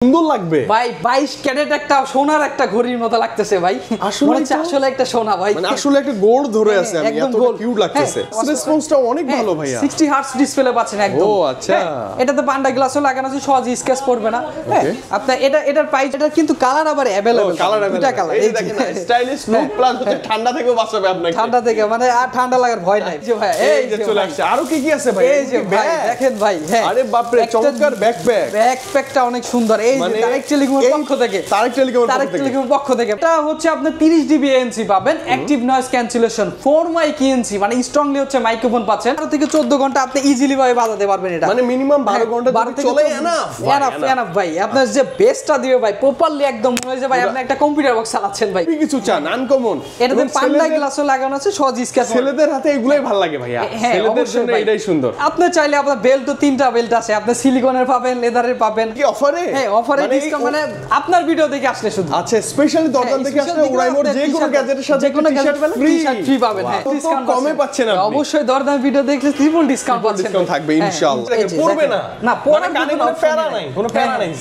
সুন্দর লাগবে ভাই 22 ক্যারেট একটা সোনার একটা ঘড়ির মতো লাগতেছে ভাই আসলে একটা সোনা ভাই মানে আসলে একটা গোল্ড ধরে আছে আমি এত কিউট লাগতেছে রেসপন্সটা অনেক ভালো ভাইয়া 60 হার্টজ ডিসপ্লে পাচ্ছেন একদম ও আচ্ছা এটাতে পান্ডা গ্লাসও লাগানো আছে সহজে স্কেচ পড়বে না আপনি এটার প্রাইস এটা কিন্তু কালার আবার अवेलेबल দুটো কালার এই দেখেন স্টাইলিশ লুক প্লাস হচ্ছে ঠান্ডা থেকেও বাঁচাবে আপনাকে ঠান্ডা থেকে মানে আর ঠান্ডা লাগার ভয় নাই যে ভাই এই যে চলে আসছে আরো কি কি আছে ভাই এই যে ভাই দেখেন ভাই হ্যাঁ আরে বাপ রে চমৎকার ব্যাকপ্যাকটা অনেক সুন্দর এই যে ডাইরেক্ট টেলিকমের পক্ষ থেকে ডাইরেক্ট টেলিকমের পক্ষ থেকে এটা হচ্ছে আপনি 30 ডিবি এএনসি পাবেন active noise cancellation 4 mic ANC মানে স্ট্রংলি হচ্ছে মাইক্রোফোন পাচ্ছেন 12 থেকে 14 ঘন্টা আপনি ইজিলি ভাবে বাজাতে পারবেন এটা মানে মিনিমাম 12 ঘন্টা চলে এনাফ ভাই আপনার যে বেসটা দিবে ভাই প্রপারলি একদম মনে হয় যে ভাই আপনি একটা কম্পিউটার বক্স চালাচ্ছেন ভাই কিছু চান আনকমন এটাতে পান্ডা গ্লাসও লাগানো আছে সহজ স্কেচ ছেলেদের হাতে এগুলাই ভালো লাগে ভাইয়া ছেলেদের জন্য এটাই সুন্দর আপনি চাইলে আপনার বেল্টও 3টা বেল্ট আছে আপনি সিলিকনের পাবেন লেদারের পাবেন কি অফারে হ্যাঁ অফারে ডিসকাউন্ট মানে আপনার ভিডিও দেখে আসলে শুধু আচ্ছা স্পেশালি দরদাম দেখে আসলে উড়াইমোর যে কোনো গ্যাজেটের সাথে যে কোনো গ্যাজেট ফ্রি পাবেন হ্যাঁ ডিসকাউন্ট কমে পাচ্ছেন আপনি অবশ্যই দরদাম ভিডিও দেখলে ট্রিপল ডিসকাউন্ট পাচ্ছেন ডিসকাউন্ট থাকবে ইনশাআল্লাহ পড়বে না না পড়া কানে কোনো প্যারা নাই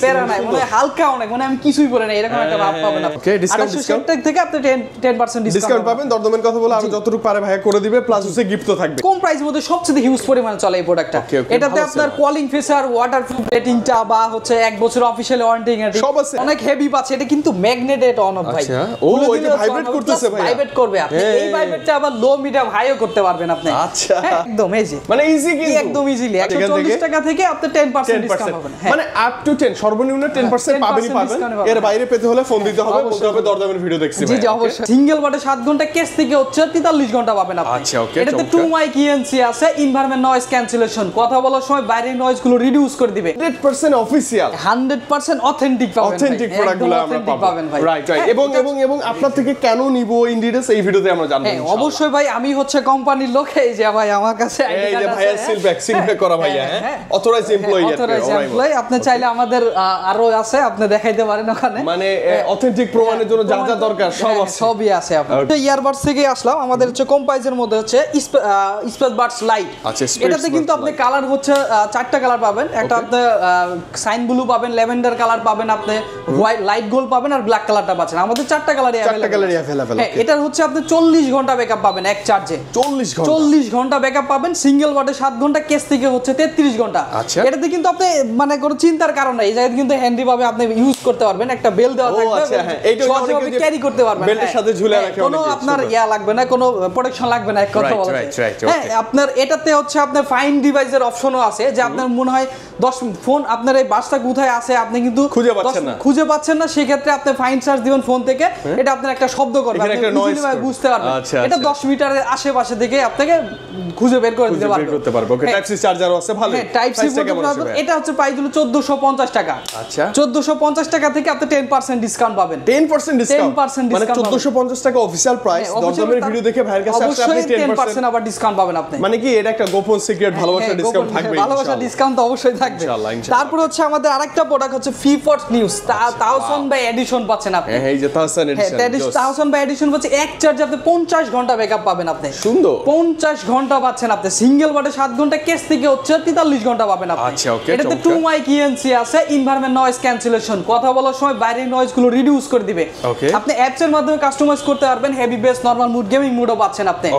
প্যারা নাই মানে হালকা অনেক মানে আমি কিছুই পরে না এরকম একটা ভাব পাবেন আপনি ওকে ডিসকাউন্ট থেকে আপনি 10% ডিসকাউন্ট পাবেন দরদামের কথা বলে আর যতটুকু পারে ভাই করে দিবে প্লাস হচ্ছে গিফটও থাকবে কম প্রাইসের মধ্যে সবচেয়ে হিউজ পরিমাণে চলে এই প্রোডাক্টটা এটাতে আপনার কলিং ফিচার ওয়াটারপ্রুফ রেটিংটা বা হচ্ছে 1 বছর অফিশিয়াল ওয়ারেন্টি সব আছে অনেক হেভি পাচ্ছে এটা কিন্তু ম্যাগনেটেড অন অফ ভাই আচ্ছা ও এটা ভাইব্রেট করতেছে ভাই ভাইব্রেট করবে আপনি এই ভাইব্রেটটা আবার লো মিডিয়াম হাইও করতে পারবেন আপনি আচ্ছা একদম ইজি মানে ইজি কি একদম ইজিলি 140 টাকা থেকে আপনি 10% ডিসকাউন্ট পাবেন মানে আপ টু 10 সর্বনিম্ন 10% পাবেনই পাবেন এর বাইরে পেতে হলে ফোন দিতে হবে বলতে হবে দরদামের ভিডিও দেখছি জি জি অবশ্যই সিঙ্গেল বাটে 7 ঘন্টা কেস থেকে হচ্ছে 43 ঘন্টা পাবেন আপনি আচ্ছা ওকে এটাতে 2 মাইক ইএনসি আছে এনভায়রনমেন্ট নয়েজ ক্যান্সেলেশন কথা বলার সময় বাইরের নয়েজ গুলো রিডিউস করে দিবে 100% অফিশিয়াল 100% অথেন্টিক পাবেন অথেন্টিক প্রোডাক্টগুলো আমরা পাবেন ভাই রাইট এবং আপনার থেকে কেন নিব ইন ডিটেইলস এই ভিডিওতে আমরা জানব ইনশাআল্লাহ অবশ্যই ভাই আমি হচ্ছে কোম্পানির লোক এই যে ভাই আমার কাছে আইডি কার্ড আছে এই যে ভাইয়া সিলব্যাক করা ভাইয়া হ্যাঁ অথরাইজড এমপ্লয়ি আপনি চাইলে আমাদের আরো আছে আপনি দেখাইতে পারেন ওখানে মানে অথেন্টিক প্রমাণের জন্য যা যা দরকার সব আছে সবই আছে আপনার ইয়ারবাডস থেকে আসলাম আমাদের হচ্ছে কম্পাইজের মধ্যে হচ্ছে স্পেস বাডস লাইট আচ্ছা এটাতে কিন্তু আপনি কালার হচ্ছে 4টা কালার পাবেন একটা আপনি সাইন ব্লু পাবেন ল্যাভেন্ডার কালার পাবেন আপনি হোয়াইট লাইট গোল্ড পাবেন আর ব্ল্যাক কালারটা পাচ্ছেন আমাদের 4টা কালারই अवेलेबल হ্যাঁ এটার হচ্ছে আপনি 40 ঘন্টা ব্যাকআপ পাবেন এক চার্জে 40 ঘন্টা ব্যাকআপ পাবেন সিঙ্গেল বাটে 7 ঘন্টা কেস থেকে হচ্ছে 33 ঘন্টা এটাতে কিন্তু আপনি মানে কোনো চিন্তার কারণ নাই এই জায়গায় কিন্তু হ্যান্ডি ভাবে আপনি ইউজ করতে পারবেন একটা বেল দেওয়া থাকবে আচ্ছা হ্যাঁ এইটা সহজে ক্যারি করতে পারবেন বেল্টের সাথে ঝুলে রাখে কোনো আপনার লাগবে না কোনো প্রোটেকশন লাগবে না এক কথা বলতে হ্যাঁ আপনার এটাতে হচ্ছে আপনার ফাইন ডিভাইসের অপশনও আছে যে আপনার মনে হয় 10 ফোন আপনার এই বাসটা কোথায় আছে আপনি কিন্তু খুঁজে পাচ্ছেন না সেই ক্ষেত্রে আপনি ফাইন সার্চ দিবেন ফোন থেকে এটা আপনার একটা শব্দ করবে আপনি ইজিলি বুঝতে পারবেন এটা 10 মিটারের আশেপাশে থেকে আপনাকে খুঁজে বের করে দিতে পারবে ওকে টাইপ সি চার্জারও আছে ভালো হ্যাঁ টাইপ সি এটা হচ্ছে প্রাইস হলো 1450 টাকা আচ্ছা 1450 টাকা থেকে আপনি 10% ডিসকাউন্ট পাবেন 10% ডিসকাউন্ট মানে 1450 টাকা অফিশিয়াল প্রাইস দরদামের ভিডিও দেখে ভাইয়ের কাছে আসলে আপনি 10% আবার ডিসকাউন্ট পাবেন আপনি মানে কি এটা একটা গোপন সিক্রেট ভালোবাসা ডিসকাউন্ট থাকবে ভালোবাসা ডিসকাউন্ট তো অবশ্যই থাকবে ইনশাআল্লাহ তারপর হচ্ছে আমাদের আরেকটা প্রোডাক্ট হচ্ছে ফিফট নিউজ 1000 বাই এডিশন পাচ্ছেন আপনি হ্যাঁ এই যে 1000 এডিশন 1000 বাই এডিশন পাচ্ছেন এক চার্জে আপনি 50 ঘন্টা ব্যাকআপ পাবেন আপনি সুন্দর 50 ঘন্টা পাচ্ছেন আপনি সিঙ্গেল বাটে 7 ঘন্টা কেস থেকে হচ্ছে 43 ঘন্টা পাবেন আপনি আচ্ছা ওকে এটাতে 2 মাইক ইএনসি আছে এনভায়রনমেন্ট নয়েজ ক্যান্সেলেশন কথা বলার সময় বাইরের নয়েজ গুলো রিডিউস করে দিবে আপনি অ্যাপস এর মাধ্যমে কাস্টমাইজ করতে পারবেন heavy bass normal mode gaming মুডও পাচ্ছেন আপনি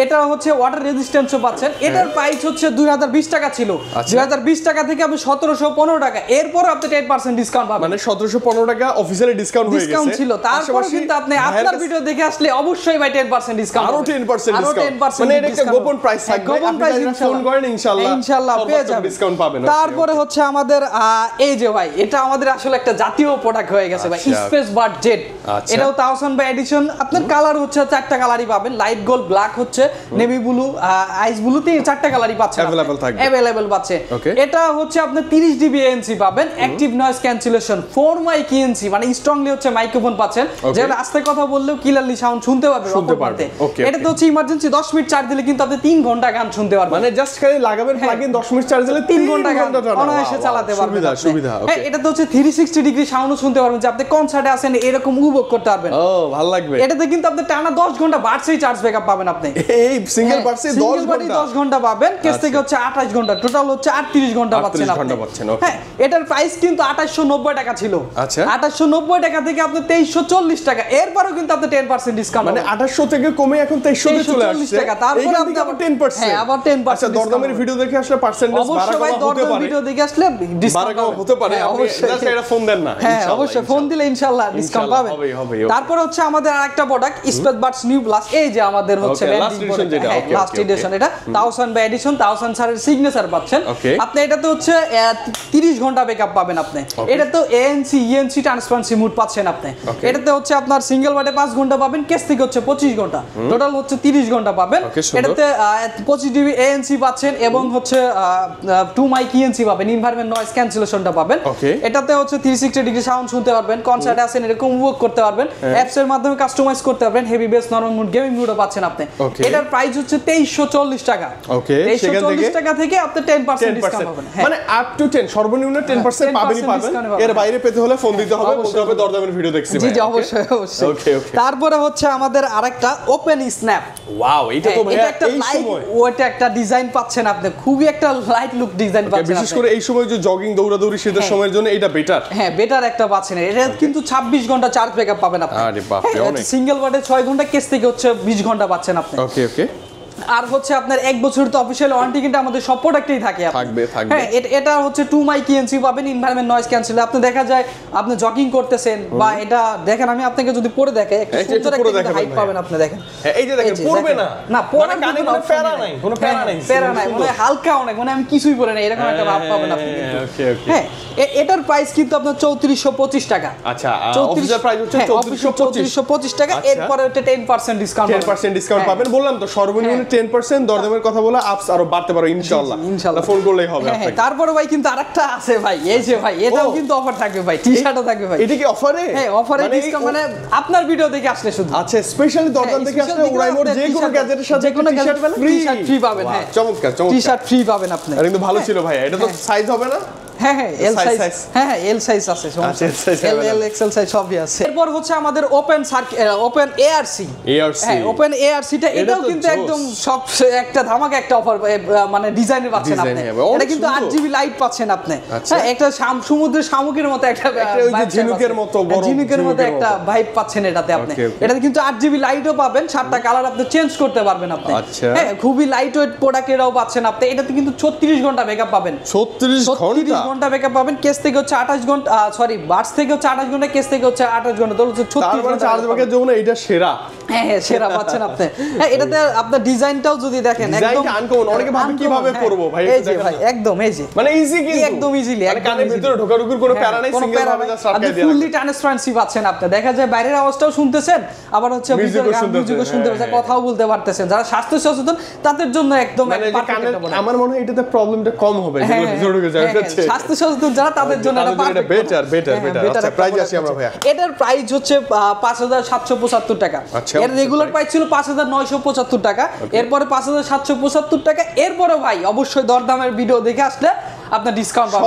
এটা হচ্ছে ওয়াটার রেজিস্ট্যান্সও পাচ্ছেন এটার প্রাইস হচ্ছে 2020 টাকা ছিল 2020 টাকা থেকে আপনি 1715 টাকা এরপর আপনি 10% ডিসকাউন্ট পাবেন মানে 1715 টাকা অফিশিয়ালি ডিসকাউন্ট হয়ে গেছে ডিসকাউন্ট ছিল তারপর কিন্তু আপনি আপনার ভিডিও দেখে আসলে অবশ্যই ভাই 10% ডিসকাউন্ট আরো 10% ডিসকাউন্ট মানে এটা একটা গোপন প্রাইস থাকবে গোপন প্রাইস ফোন করেন ইনশাআল্লাহ পেয়ে যাবেন ডিসকাউন্ট পাবেন তারপরে হচ্ছে আমাদের এই যে ভাই এটা আমাদের আসলে একটা জাতীয় প্রোডাক্ট হয়ে গেছে ভাই স্পেস বাড জেট এটাও 1000 বাই এডিশন আপনার কালার হচ্ছে 4টা কালারই পাবেন লাইট গোল্ড ব্ল্যাক হচ্ছে নেভি ব্লু আইস ব্লুতে 4টা কালারই পাচ্ছেন अवेलेबल পাচ্ছে এটা হচ্ছে আপনি 30 ডিবি এএনসি পাবেন active noise cancellation 4 mic ENC মানে স্ট্রংলি হচ্ছে মাইক্রোফোন পাচ্ছেন যেটা আস্তে কথা বললেও ক্লিয়ারলি সাউন্ড শুনতে পারবে শুনতে পারবে এটা তো হচ্ছে ইমার্জেন্সি 10 মিনিট চার্জ দিলে কিন্তু আপনি 3 ঘন্টা গান শুনতে পারবেন। মানে জাস্ট খালি লাগাবেন প্লাগ ইন 10 মিনিট চার্জ দিলে 3 ঘন্টা গান অনায়াসে চালাতে পারবেন। সুবিধা। হ্যাঁ, এটা তো হচ্ছে 360 ডিগ্রি সাউন্ড শুনতে পারবেন, যে আপনি কনসার্টে আছেন এরকম উপভোগ করতে পারবেন। ও ভালো লাগবে। এটাতে কিন্তু আপনি টানা 10 ঘন্টা বাড়ছেই চার্জ ব্যাকআপ পাবেন আপনি। এই সিঙ্গেল বাড়ছে 10 ঘন্টা পাবেন, কেস থেকে হচ্ছে 28 ঘন্টা, টোটাল হচ্ছে 38 ঘন্টা পাচ্ছেন আপনি। হ্যাঁ, এটার প্রাইস কিন্তু 2890 টাকা ছিল। আচ্ছা, 2890 টাকা থেকে আপনি 2340 টাকা, এরপরও কিন্তু আপনি 10% ডিসকাউন্ট, মানে 2800 থেকে কমে এখন 2300 তে চলে আসছে টাকা। তারপর আপনি আবার 10%। হ্যাঁ, আবার 10%। আচ্ছা, দরদামের ভিডিও দেখে আসলে পার্সেন্টেজ বাড়া কমা হতে পারে। ভিডিও দেখে আসলে ডিসকাউন্ট হতে পারে। আপনি জাস্ট এটা ফোন দেন না, হ্যাঁ অবশ্যই ফোন দিলে ইনশাআল্লাহ ডিসকাউন্ট পাবেন। তারপর হচ্ছে আমাদের আরেকটা product space Buds new plus, এই যে আমাদের হচ্ছে লাস্ট এডিশন, এটা 1000 বাই এডিশন 1000 স্যারের সিগনেচার পাচ্ছেন আপনি। এটাতে হচ্ছে 30 ঘন্টা ব্যাকআপ পাবেন আপনি। এটা তো এএনসি ইএনসি ট্রান্সপারেন্সি মোড পাচ্ছেন আপনি। এটাতে হচ্ছে আপনার সিঙ্গেল বাডে 5 ঘন্টা পাবেন, কেস থেকে হচ্ছে 25 ঘন্টা, টোটাল হচ্ছে 30 ঘন্টা পাবেন। এটাতে 25 ডিবি এএনসি পাচ্ছেন এবং হচ্ছে 2 মাইক ইএনসি পাবেন, এনভায়রনমেন্ট নয়েজ ক্যান্সেলেশনটা পাবেন। এটাতে হচ্ছে 360 ডিগ্রি সাউন্ড শুনতে পারবেন, কনসার্টে আছেন এরকম ওয়ার্ক করতে পারবেন, অ্যাপস এর মাধ্যমে কাস্টমাইজ করতে পারবেন, heavy bass normal mode gaming মুডও পাচ্ছেন আপনি। এটার প্রাইস হচ্ছে 2340 টাকা। 2340 টাকা থেকে আপনি 10% ডিসকাউন্ট পাবেন। মানে আপ টু 10 সর্বনিম্ন 10% পাবেনই পাবেন। এর বাইরে পেতে হলে ফোন দিতে হবে, বলতে হবে দরদামের ভিডিও দেখছি ভাই। জি অবশ্যই অবশ্যই। ওকে। তারপরে হচ্ছে আমাদের আরেকটা ওপেন স্ন্যাপ। ওয়াও, এটা তো ভাই এই সময় ওটা একটা ডিজাইন পাচ্ছেন আপনি, খুবই একটা লাইট লুক ডিজাইন পাচ্ছেন। বিশেষ করে এই সময় যে জগিং দৌড়াদৌড়ি শীতের সময়ের জন্য এটা বেটার। হ্যাঁ, বেটার একটা পাচ্ছেন। এটা কিন্তু 26 ঘন্টা চার্জ ব্যাকআপ পাবেন আপনি। আরে বাপ রে, অনেক। সিঙ্গেল বাডে 6 ঘন্টা, কেস থেকে হচ্ছে 20 ঘন্টা পাচ্ছেন আপনি। ওকে। আর হচ্ছে আপনার 1 বছর তো অফিশিয়াল ওয়ারেন্টি কিন্তু আমাদের সব প্রোডাক্টেই থাকে। হ্যাঁ, এটা হচ্ছে 2 মাইক ইএনসি পাবেন, এনভায়রনমেন্ট নয়েজ ক্যান্সেল। আপনি দেখা যায় আপনি জগিং করতেছেন বা এটা দেখেন, আমি আপনাকে যদি পড়ে দেখাই একটা সুন্দর একটা হাইট পাবেন আপনি। দেখেন এই যে দেখেন, পড়বে না, না পড়ার কানে কোনো প্যারা নাই, কোনো প্যারা নাই, মানে হালকা অনেক, মানে আমি কিছুই পরে নাই এরকম একটা ভাব পাবেন আপনি। ওকে। হ্যাঁ, এটার প্রাইস কিন্তু আপনার 3425 টাকা। আচ্ছা, অফিশিয়াল প্রাইস হচ্ছে 3425 টাকা। এরপরে ওটা 10% ডিসকাউন্ট 10% ডিসকাউন্ট পাবেন। বললাম তো সর্বনিম্ন 10%। দরদামের কথা বলে আপস আরো বাড়তে পারো ইনশাআল্লাহ। ফোন করলেই হবে আপনাকে। তারপরে ভাই কিন্তু আরেকটা আছে ভাই, এই যে ভাই এটাও কিন্তু অফার থাকবে ভাই, টি-শার্টও থাকবে ভাই। এটা কি অফারে? হ্যাঁ, অফারে ডিসকাউন্ট, মানে আপনার ভিডিও দেখে আসলে শুধু। আচ্ছা, স্পেশালি দরদাম দেখে আসলে উড়াইমোর যে কোনো গ্যাজেটের সাথে যে কোনো গ্যাজেট পেলে টি-শার্ট ফ্রি পাবেন। হ্যাঁ, চমৎকার। টি-শার্ট ফ্রি পাবেন আপনি। এটা কিন্তু ভালো ছিল ভাই। এটা তো সাইজ হবে না? হ্যাঁ, এল সাইজ। হ্যাঁ, এল সাইজ আছে, এল এক্সেল সাইজ সবই আছে। এরপর হচ্ছে আমাদের ওপেন এআরসি। হ্যাঁ, ওপেন এআরসিটা এটাও কিন্তু একদম সব একটা ধামাকা একটা অফার, মানে ডিজাইনে পাচ্ছেন আপনি। এটা কিন্তু 8GB লাইট পাচ্ছেন আপনি। হ্যাঁ, একটা সমুদ্রের শামুকের মতো একটা ওই যে ঝিনুকের মতো বড় ঝিনুকের মতো একটা ভাইব পাচ্ছেন এটাতে আপনি। এটাতে কিন্তু 8GB লাইটও পাবেন, 7টা কালার আপনি চেঞ্জ করতে পারবেন আপনি। হ্যাঁ, খুবই লাইট ওয়েট প্রোডাক্ট এটাও পাচ্ছেন আপনি। এটাতে কিন্তু 36 ঘন্টা ব্যাকআপ পাবেন। 36 ঘন্টা ব্যাকআপ পাবেন, কেস থেকে হচ্ছে 28 ঘন্টা, সরি বাস থেকে হচ্ছে 28 ঘন্টা, কেস থেকে হচ্ছে 28 ঘন্টা, তাহলে হচ্ছে 36 ঘন্টা চার্জ ব্যাকআপ যেমন এটা সেরা। হ্যাঁ, সেরা পাচ্ছেন আপনি। হ্যাঁ, এটাতে আপনার ডিজাইনটাও যদি দেখেন একদম আনকমন। অনেকে ভাবে কিভাবে করব ভাই, এই যে ভাই একদম এই যে মানে ইজি, কিন্তু একদম ইজিলি, মানে কানের ভিতরে ঢোকাঢুকির কোনো প্যারা নাই, সিঙ্গেল ভাবে জাস্ট আটকায় দিয়ে ফুললি ট্রান্সপারেন্সি পাচ্ছেন আপনি। দেখা যায় বাইরের আওয়াজটাও শুনতেছেন, আবার হচ্ছে মিউজিকও শুনতে পাচ্ছেন, কথাও বলতে পারতেছেন। যারা স্বাস্থ্য সচেতন তাদের জন্য একদম আমার মনে হয় এটাতে প্রবলেমটা কম হবে, যেগুলো ভিতরে ঢুকে যায়। স্বাস্থ্য সচেতন যারা তাদের জন্য এটা বেটার। আচ্ছা, প্রাইস আসি আমরা ভাইয়া। এটার প্রাইস হচ্ছে 5775 টাকা। এর রেগুলার প্রাইস ছিল 5975 টাকা, এরপরে 5775 টাকা। এরপরে ভাই অবশ্যই দরদামের ভিডিও দেখে আসলে আপনার ডিসকাউন্ট পাবেন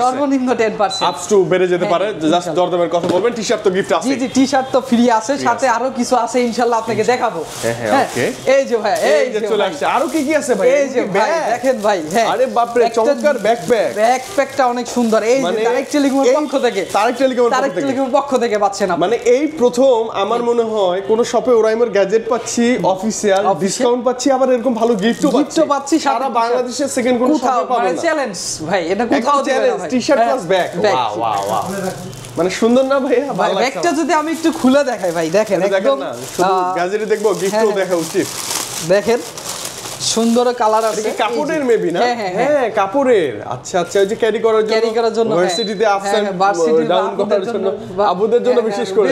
সর্বনিম্ন 10%। আপস টু বেড়ে যেতে পারে। জাস্ট দরদামের কথা বলবেন। টি-শার্ট তো গিফট আছে। জি, টি-শার্ট তো ফ্রি আছে, সাথে আরো কিছু আছে ইনশাআল্লাহ আপনাকে দেখাবো। হ্যাঁ, ওকে। এই যে ভাই, এই যে চলে আসছে। আরো কি আছে ভাই? এই যে ভাই দেখেন ভাই। হ্যাঁ, আরে বাপ রে, চমৎকার ব্যাকপ্যাকটা অনেক সুন্দর। এই যে তারেক টেলিকমের পক্ষ থেকে, তারেক টেলিকমের পক্ষ থেকে পাচ্ছেন আপনি। মানে এই প্রথম আমার মনে হয় কোন শপে ওরাইমোর গ্যাজেট পাচ্ছি, অফিশিয়াল ডিসকাউন্ট পাচ্ছি, আবার এরকম ভালো গিফটও পাচ্ছি। সারা বাংলাদেশের সেকেন্ড কোন শপে পাবেন না। চ্যালেঞ্জ ভাই, এটা কোথাও দিবেন না ভাই। T-shirt plus bag, wow. মানে সুন্দর না ভাই? ভালো লাগছে। ব্যাগটা যদি আমি একটু খুলে দেখাই ভাই, দেখেন একদম শুধু গ্যাজেটে দেখবো, গিফটও দেখা উচিত। দেখেন সুন্দর কালার আছে, কাপড়ের মেবি না? হ্যাঁ, কাপড়ের। আচ্ছা, ওই যে ক্যারি করার জন্য ভার্সিটিতে আপসেন ডাউন করার জন্য, আবুদের জন্য বিশেষ করে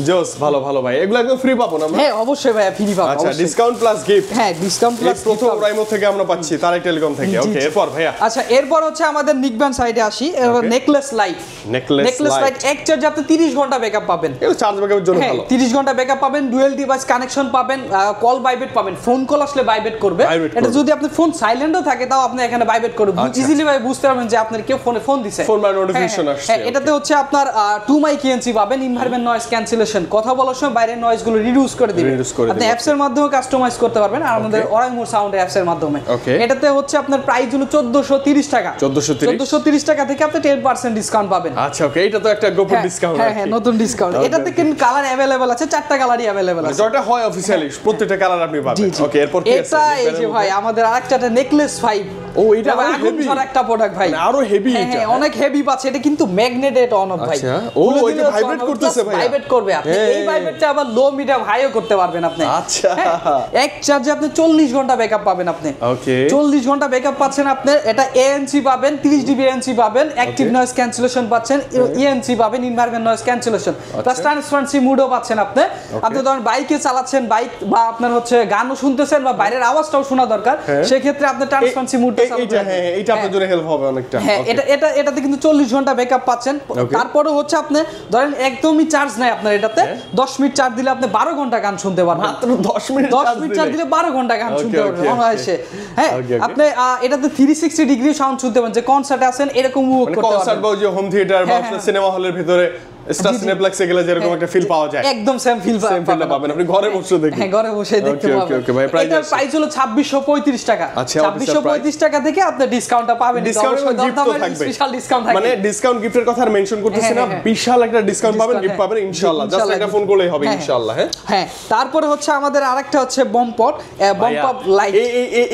জোস। ভালো ভাই, এগুলো একদম ফ্রি পাবো না? হ্যাঁ, অবশ্যই ভাই ফ্রি পাবো। আচ্ছা, ডিসকাউন্ট প্লাস গিফট। হ্যাঁ, ডিসকাউন্ট প্লাস প্রথম ওরাইমো থেকে আমরা পাচ্ছি, তারেক টেলিকম থেকে। ওকে, এরপর ভাইয়া? আচ্ছা, এরপর হচ্ছে আমাদের নিকব্যান্ড সাইডে আসি। নেকলেস লাইট এক চার্জ আপনি 30 ঘন্টা ব্যাকআপ পাবেন। এটা চার্জ ব্যাকআপের জন্য ভালো। 30 ঘন্টা ব্যাকআপ পাবেন, ডুয়াল ডিভাইস কানেকশন পাবেন, কল ভাইব্রেট পাবেন, ফোন কল কল আসলে ভাইব্রেট করবে। এটা যদি আপনি ফোন সাইলেন্টও থাকে তাও আপনি এখানে ভাইব্রেট করবে, ইজিলি ভাবে বুঝতে পারবেন যে আপনার কেউ ফোন দিছে, ফোন বা নোটিফিকেশন আসছে। এটাতে হচ্ছে আপনার 2 মাইক ইএনসি পাবেন, এনভায়রনমেন্ট নয়েজ ক্যান্সেলেশন, কথা বলার সময় বাইরের নয়েজ গুলো রিডিউস করে দিবে। আপনি অ্যাপস এর মাধ্যমে কাস্টমাইজ করতে পারবেন, আর আমাদের অরাইমোর সাউন্ড অ্যাপস এর মাধ্যমে। এটাতে হচ্ছে আপনার প্রাইস হলো 1430 টাকা। 1430 টাকা থেকে আপনি 10% ডিসকাউন্ট পাবেন। আচ্ছা ওকে, এটা তো একটা গোপন ডিসকাউন্ট। হ্যাঁ নতুন ডিসকাউন্ট। এটাতে কিন্তু কালার अवेलेबल আছে, 4টা কালারই अवेलेबल আছে, যেটা হয় অফিশিয়ালি প্রত্যেকটা কালার আপনি পাবেন। ওকে, এরপর কি আছে? এটা এই যে ভাই আমাদের আরেকটা নেকলেস 5। ও এটা হেভি একটা প্রোডাক্ট ভাই, আরো হেভি। এটা অনেক হেভি পাচ্ছে, এটা কিন্তু ম্যাগনেটেড অন অফ ভাই। আচ্ছা, ও এটা ভাইব্রেট করতেছে ভাই, ভাইব্রেট করবে। আপনি এই ভাইব্রেটটা আবার লো মিডিয়াম হাইও করতে পারবেন আপনি। আচ্ছা, এক চার্জে আপনি 40 ঘন্টা ব্যাকআপ পাবেন আপনি। ওকে, 40 ঘন্টা ব্যাকআপ পাচ্ছেন আপনি। এটা এএনসি পাবেন, 30 ডিবি এএনসি পাবেন, অ্যাক্টিভ নয়েজ ক্যান্সেলেশন পাচ্ছেন, ইএনসি পাবেন, environment noise cancellation, plus transparency মুডও পাচ্ছেন আপনি। আপনি ধরেন বাইকে চালাচ্ছেন, বাইক বা আপনার হচ্ছে গানও শুনতেছেন বা বাইরের আওয়াজটাও শোনা দরকার, সেই ক্ষেত্রে আপনি ট্রান্সপারেন্সি মুডটা চালাবেন। এটা আপনার জন্য হেল্প হবে অনেকটা। হ্যাঁ, এটাতে কিন্তু 40 ঘন্টা ব্যাকআপ পাচ্ছেন। তারপরে হচ্ছে আপনি ধরেন একদমই চার্জ নাই আপনার, এটাতে 10 মিনিট চার্জ দিলে আপনি 12 ঘন্টা গান শুনতে পারবেন। মাত্র 10 মিনিট চার্জ দিলে 12 ঘন্টা গান শুনতে পারবেন অনায়াসে। হ্যাঁ, আপনি এটাতে 360 ডিগ্রি সাউন্ড শুনতে পাবেন, যে কনসার্টে আছেন এরকম উপভোগ করতে পারবেন। কনসার্ট বা যে হোম থিয়েটার বা সিনেমা হলের ভিতরে স্টার সিনেপ্লেক্সে গেলে যেরকম একটা ফিল পাওয়া যায়, একদম সেম ফিল পাবেন আপনি ঘরে বসে দেখবেন। হ্যাঁ, ঘরে বসে দেখতে পাবেন। ওকে ভাই, এটার প্রাইস হলো 2635 টাকা। 2635 টাকা থেকে আপনি ডিসকাউন্টটা পাবেন। ডিসকাউন্ট গিফট তো থাকবে, স্পেশাল ডিসকাউন্ট থাকবে, মানে ডিসকাউন্ট গিফটের কথা আর মেনশন করতেছি না, বিশাল একটা ডিসকাউন্ট পাবেন, গিফট পাবেন ইনশাআল্লাহ। জাস্ট একটা ফোন করলেই হবে ইনশাআল্লাহ। হ্যাঁ, তারপরে হচ্ছে আমাদের আরেকটা হচ্ছে বম্পট লাইট।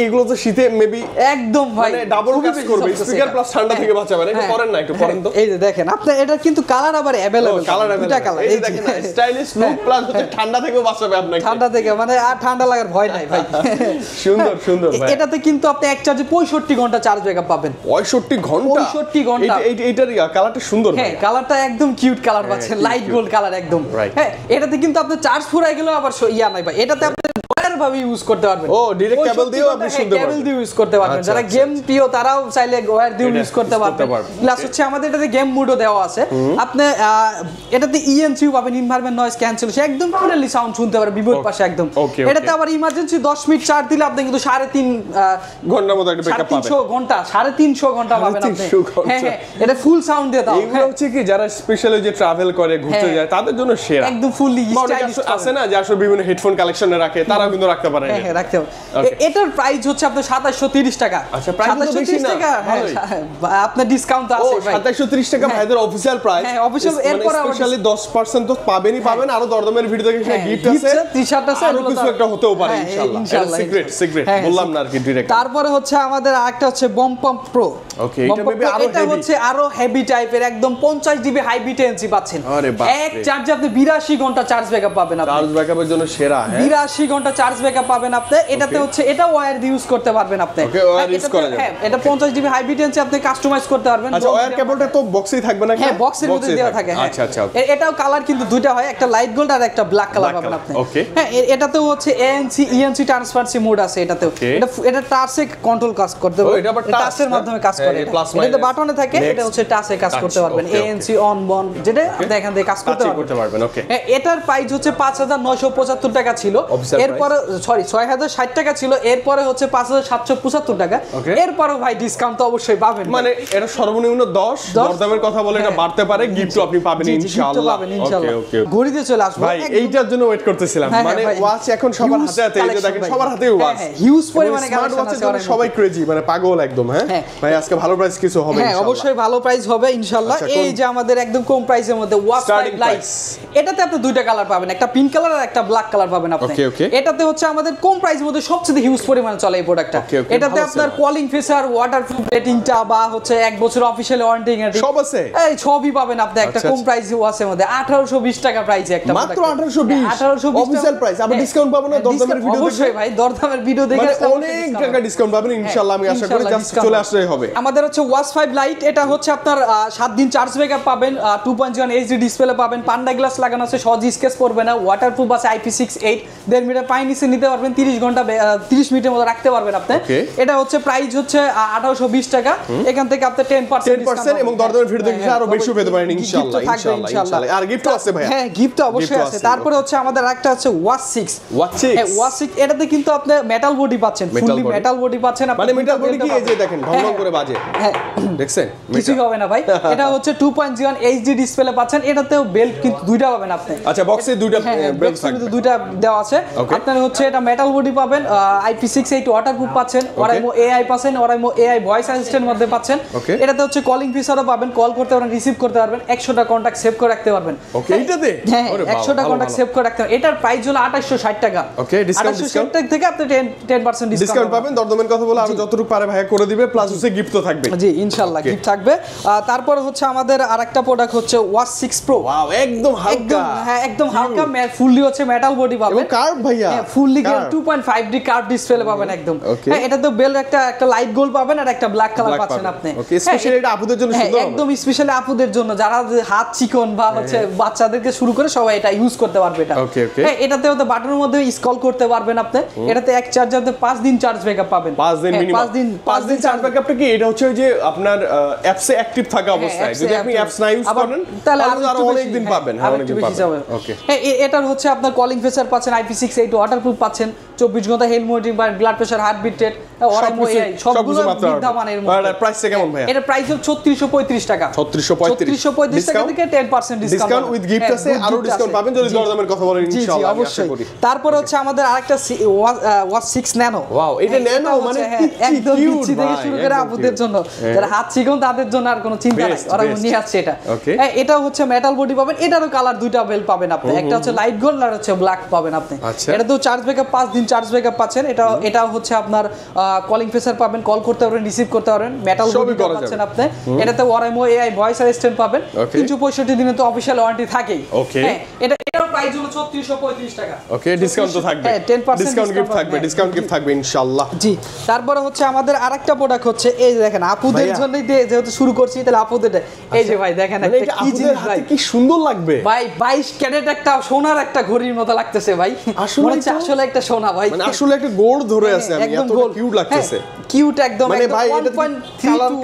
এইগুলো তো শীতে মেবি একদম ভাই মানে ডাবল কাজ করবে, স্পিকার প্লাস ঠান্ডা থেকে বাঁচাবে। এটা করেন না, একটু করেন তো। এই যে দেখেন আপনি, এটা কিন্তু কালার আবার अवेलेबल, দুটো কালার। এই দেখেন স্টাইলিশ লুক প্লাস হচ্ছে ঠান্ডা থেকেও বাঁচাবে আপনাকে, ঠান্ডা থেকে মানে আর ঠান্ডা লাগার ভয় নাই ভাই। সুন্দর সুন্দর ভাই। এটাতে কিন্তু আপনি এক চার্জে 65 ঘন্টা চার্জ ব্যাকআপ পাবেন। 65 ঘন্টা? 65 ঘন্টা। এইটার কালারটা সুন্দর। হ্যাঁ, কালারটা একদম কিউট কালার পাচ্ছেন, লাইট গোল্ড কালার একদম। হ্যাঁ, এটাতে কিন্তু আপনি চার্জ ফুরাই গেলেও আবার ইয়া নাই ভাই, এটাতে আপনি ওয়্যার ভাবে ইউজ করতে পারবেন। ও ডাইরেক্ট কেবল দিয়েও আপনি শুনতে পারবেন। কেবল দিয়ে ইউজ করতে পারবেন, যারা গেম প্রিয় তারাও চাইলে ওয়্যার দিয়ে ইউজ করতে পারবেন। প্লাস হচ্ছে আমাদের এটাতে গেম মোডও দেওয়া আছে। আপনি এটাতে ইএনসিও পাবেন, এনভায়রনমেন্ট নয়েজ ক্যান্সেলেশন, একদম ক্লিয়ারলি সাউন্ড শুনতে পারবেন বিপরীত পাশে একদম। এটাতে আবার ইমার্জেন্সি 10 মিনিট চার্জ দিলে আপনি কিন্তু 3.5 ঘন্টার মতো একটা ব্যাকআপ পাবেন। 350 ঘন্টা 350 ঘন্টা পাবেন আপনি। হ্যাঁ, এটা ফুল সাউন্ড দিয়ে দাও। এইগুলো হচ্ছে কি যারা স্পেশালি যে ট্রাভেল করে ঘুরতে যায় তাদের জন্য সেরা, একদম ফুললি স্টাইলিশ আছে না যে আসলে বিভিন্ন হেডফোন কালেকশনে রাখে, তারাও কিন্তু রাখতে পারে। হ্যাঁ, রাখতে হবে। এটার প্রাইস হচ্ছে আপনার 2730 টাকা। আচ্ছা, প্রাইস তো বেশি না, আপনার ডিসকাউন্ট তো আছে ভাই। 2730 টাকা ভাইদের অফিশিয়াল প্রাইস। হ্যাঁ, অফিশিয়াল। এরপর স্পেশালি 10% তো পাবেনই পাবেন, আরো দরদামের ভিডিও দেখে গিফট আছে, টি-শার্ট আছে, আরো কিছু একটা হতেও পারে ইনশাআল্লাহ। সিক্রেট বললাম না আর কি ডাইরেক্ট। তারপরে হচ্ছে আমাদের আরেকটা হচ্ছে বম্পাম প্রো। ওকে, এটা মেবি আরো হেভি। এটা হচ্ছে আরো হেভি টাইপের, একদম 50 জিবি হাই বিটেন্সি পাচ্ছেন। আরে বাপ রে, এক চার্জে আপনি 82 ঘন্টা চার্জ ব্যাকআপ পাবেন আপনি। চার্জ ব্যাকআপের জন্য সেরা। হ্যাঁ, 82 ঘন্টা চার্জ ব্যাকআপ পাবেন আপনি। এটাতে হচ্ছে এটা ওয়্যার দিয়ে ইউজ করতে পারবেন আপনি। ওকে, ওয়্যার ইউজ করা যাবে। হ্যাঁ, এটা 50 জিবি হাই বিটেন্সি আপনি কাস্টমাইজ করতে পারবেন। আচ্ছা, ওয়্যার কেবলটা তো বক্সেই থাকবে না? হ্যাঁ, বক্সের মধ্যে দেওয়া থাকে। আচ্ছা আচ্ছা। এটাও কালার কিন্তু দুইটা হয়, একটা লাইট গোল্ড আর একটা ব্ল্যাক কালার পাবেন আপনি। হ্যাঁ, এটাতেও হচ্ছে এএনসি ইএনসি ট্রান্সপারেন্সি মোড আছে এটাতেও। এটা টাচে কন্ট্রোল কাজ করতে পারবে, এটা আবার টাচের মাধ্যমে কাজ করে। এটা বাটনে থাকে, এটা হচ্ছে টাচে কাজ করতে পারবেন। এএনসি অন বন যেটা আপনি এখান থেকে কাজ করতে পারবেন। ওকে, এটার প্রাইস হচ্ছে 5975 টাকা ছিল, এরপরে 6060 টাকা ছিল, এরপরে হচ্ছে 5775 টাকা। এরপরে ভাই ডিসকাউন্ট তো অবশ্যই পাবেন, মানে এটা সর্বনিম্ন 10 দরদামের কথা বলে এটা বাড়তে পারে, গিফটও আপনি পাবেন ইনশাআল্লাহ। ওকে, ঘড়িতে চলে আসবে ভাই, এইটার জন্য ওয়েট করতেছিলাম। মানে ওয়াচ এখন সবার হাতে, এই যে দেখেন সবার হাতেই ওয়াচ, হিউজ পরিমাণে কালেকশন আছে, সবাই ক্রেজি, মানে পাগল একদম। হ্যাঁ ভাই, আজকে ভালো প্রাইস কিছু হবে ইনশাআল্লাহ। হ্যাঁ, অবশ্যই ভালো প্রাইস হবে ইনশাআল্লাহ। এই যে আমাদের একদম কম প্রাইসের মধ্যে ওয়াচ লাইট, এটাতে আপনি দুইটা কালার পাবেন, একটা পিঙ্ক কালার আর একটা ব্ল্যাক কালার পাবেন আপনি। এটাতে হচ্ছে আমাদের কম প্রাইসের মধ্যে সবচেয়ে হিউজ পরিমাণে চলে এই প্রোডাক্টটা। এটাতে আপনার কলিং ফিচার, ওয়াটারপ্রুফ রেটিংটা বা হচ্ছে 1 বছর অফিশিয়াল ওয়ারেন্টি সব আছে, এই সবই পাবেন আপনি একটা কম প্রাইস ওয়াচের মধ্যে। 1820 টাকা প্রাইসে একটা, মাত্র 1820 অফিশিয়াল প্রাইস। আবার ডিসকাউন্ট পাবো না দরদামের ভিডিও দেখে? অবশ্যই ভাই, দরদামের ভিডিও দেখে মানে অনেক টাকা ডিসকাউন্ট পাবেন ইনশাআল্লাহ। আমি আশা করি জাস্ট চলে আসলেই হবে। আমাদের হচ্ছে ওয়াচ 5 লাইট, এটা হচ্ছে আপনার 7 দিন চার্জ ব্যাকআপ পাবেন, 2.1 এইচডি ডিসপ্লে পাবেন, পান্ডা গ্লাস লাগানো আছে, সহজ স্কেচ পড়বে না, ওয়াটারপ্রুফ আছে, IP68 1.5 মিটার পানি নিচে নিচে নিতে পারবেন, 30 ঘন্টা 30 মিনিটের মতো রাখতে পারবেন আপনি। এটা হচ্ছে প্রাইস হচ্ছে 1820 টাকা। এখান থেকে আপনি 10% এবং দরদামের ভিডিও দেখে আরো বেশি পেতে পারেন ইনশাআল্লাহ। ইনশাআল্লাহ। আর গিফট আছে ভাই? হ্যাঁ, গিফট অবশ্যই আছে। তারপরে হচ্ছে আমাদের আরেকটা আছে ওয়াচ 6। হ্যাঁ, ওয়াচ 6 এটাতে কিন্তু আপনি মেটাল বডি পাচ্ছেন, ফুললি মেটাল বডি পাচ্ছেন আপনি। মানে মেটাল বডি কি এই যে দেখেন ঢং ঢং করে বাজে, হ্যাঁ দেখছেন কিছুই হবে না ভাই। এটা হচ্ছে 2.01 এইচডি ডিসপ্লে পাচ্ছেন। এটাতেও বেল্ট কিন্তু দুইটা পাবেন আপনি। আচ্ছা, বক্সে দুইটা বেল্ট থাকবে, দুইটা দেওয়া আছে আপনার। হচ্ছে এটা মেটাল বডি পাবেন, IP68 ওয়াটারপ্রুফ পাচ্ছেন, ওরাইমো AI পাচ্ছেন, ওরাইমো AI ভয়েস অ্যাসিস্ট্যান্ট মধ্যে পাচ্ছেন। এটাতে হচ্ছে কলিং ফিচারও পাবেন, কল করতে পারবেন, রিসিভ করতে পারবেন, 100টা কন্টাক্ট সেভ করে রাখতে পারবেন। ওকে, এইটাতে হ্যাঁ 100টা কন্টাক্ট সেভ করে রাখতে পারবেন। এটার প্রাইস হলো 2860 টাকা। ওকে, ডিসকাউন্ট থেকে আপনি 10% ডিসকাউন্ট পাবেন। দরদামের কথা বলে আরো যতটুকু পারে ভাই করে দিবে, প্লাস হচ্ছে গিফটও থাকবে। জি ইনশাআল্লাহ গিফট থাকবে। তারপর হচ্ছে আমাদের আরেকটা প্রোডাক্ট হচ্ছে ওয়াচ 6 প্রো। ওয়াও, একদম হালকা। হ্যাঁ একদম হালকা, ফুললি হচ্ছে মেটাল বডি পাবেন এবং কার্ভ ভাইয়া, হ্যাঁ ফুললি 2.5D কার্ভ ডিসপ্লে পাবেন একদম। হ্যাঁ এটাতে বেল একটা লাইট গোল্ড পাবেন আর একটা ব্ল্যাক কালার পাচ্ছেন আপনি। ওকে, স্পেশালি এটা আপুদের জন্য সুন্দর হবে। একদম স্পেশালি আপুদের জন্য, যারা হাত চিকন বা হচ্ছে বাচ্চাদেরকে শুরু করে সবাই এটা ইউজ করতে পারবে এটা। হ্যাঁ এটাতে হচ্ছে বাটনের মধ্যে স্ক্রল করতে পারবেন আপনি। এটাতে এক চার্জারতে 5 দিন চার্জ ব্যাকআপ পাবেন। 5 দিন মিনিমাম। 5 দিন চার্জ ব্যাকআপটা কি এটা হচ্ছে ওই যে আপনার অ্যাপসে অ্যাক্টিভ থাকা অবস্থায়, যদি আপনি অ্যাপস না ইউজ করেন তাহলে আরো অনেক দিন পাবেন। হ্যাঁ অনেক দিন পাবেন। ওকে, হ্যাঁ এটার হচ্ছে আপনার কলিং ফিচার পাচ্ছেন, IP68 ওয়াটারপ্রুফ পাচ্ছেন, 24 ঘন্টা হেলথ মনিটরিং বা blood pressure, heartbeat rate, Oraimo AI সবগুলো বিদ্যমানের মধ্যে। আর প্রাইসটা কেমন ভাই? এটা প্রাইস হচ্ছে 3635 টাকা। 3635 টাকা থেকে 10% ডিসকাউন্ট উইথ গিফট আছে, আরো ডিসকাউন্ট পাবেন যদি দরদামের কথা বলেন ইনশাআল্লাহ। অবশ্যই। তারপর হচ্ছে আমাদের আরেকটা ওয়াচ 6 ন্যানো। ওয়াও, এটা ন্যানো মানে একদম পিচ্চি থেকে শুরু করে আপুদের জন্য, যারা হাত চিকন তাদের জন্য আর কোনো চিন্তা নাই, ওরা নিয়ে আসছে এটা। এটা হচ্ছে মেটাল বডি পাবেন, এটারও কালার দুইটা বেল পাবেন আপনি, একটা হচ্ছে লাইট গোল্ড আর হচ্ছে ব্ল্যাক পাবেন আপনি। এটা তো চার্জ ব্যাকআপ 5 দিন চার্জ ব্যাকআপ পাচ্ছেন। এটা হচ্ছে আপনার কলিং ফিচার পাবেন, কল করতে পারবেন, রিসিভ করতে পারবেন, মেটাল বডি পাচ্ছেন আপনি। এটাতে ওরাইমো AI ভয়েস অ্যাসিস্ট্যান্ট পাবেন। 365 দিনে তো অফিশিয়াল ওয়ারেন্টি থাকেই। হ্যাঁ এটার প্রাইস হলো 3635 টাকা। ওকে, ডিসকাউন্ট তো থাকবে, 10% ডিসকাউন্ট গিফট থাকবে, ডিসকাউন্ট গিফট থাকবে ইনশাআল্লাহ। জি, তারপরে হচ্ছে আমাদের আরেকটা প্রোডাক্ট হচ্ছে এই যে দেখেন আপুদের জন্যই যেহেতু শুরু করছি তাহলে আপুদের এই যে ভাই দেখেন একটা কি জিনিস ভাই, কি সুন্দর লাগবে ভাই। 22 ক্যারেট একটা সোনার একটা ঘড়ির মতো লাগতেছে ভাই, আসলে একটা সোনা ভাই, মানে আসলে একটা গোল্ড ধরে আছে। আমি এত কিউট লাগতেছে, কিউট একদম। মানে ভাই এটা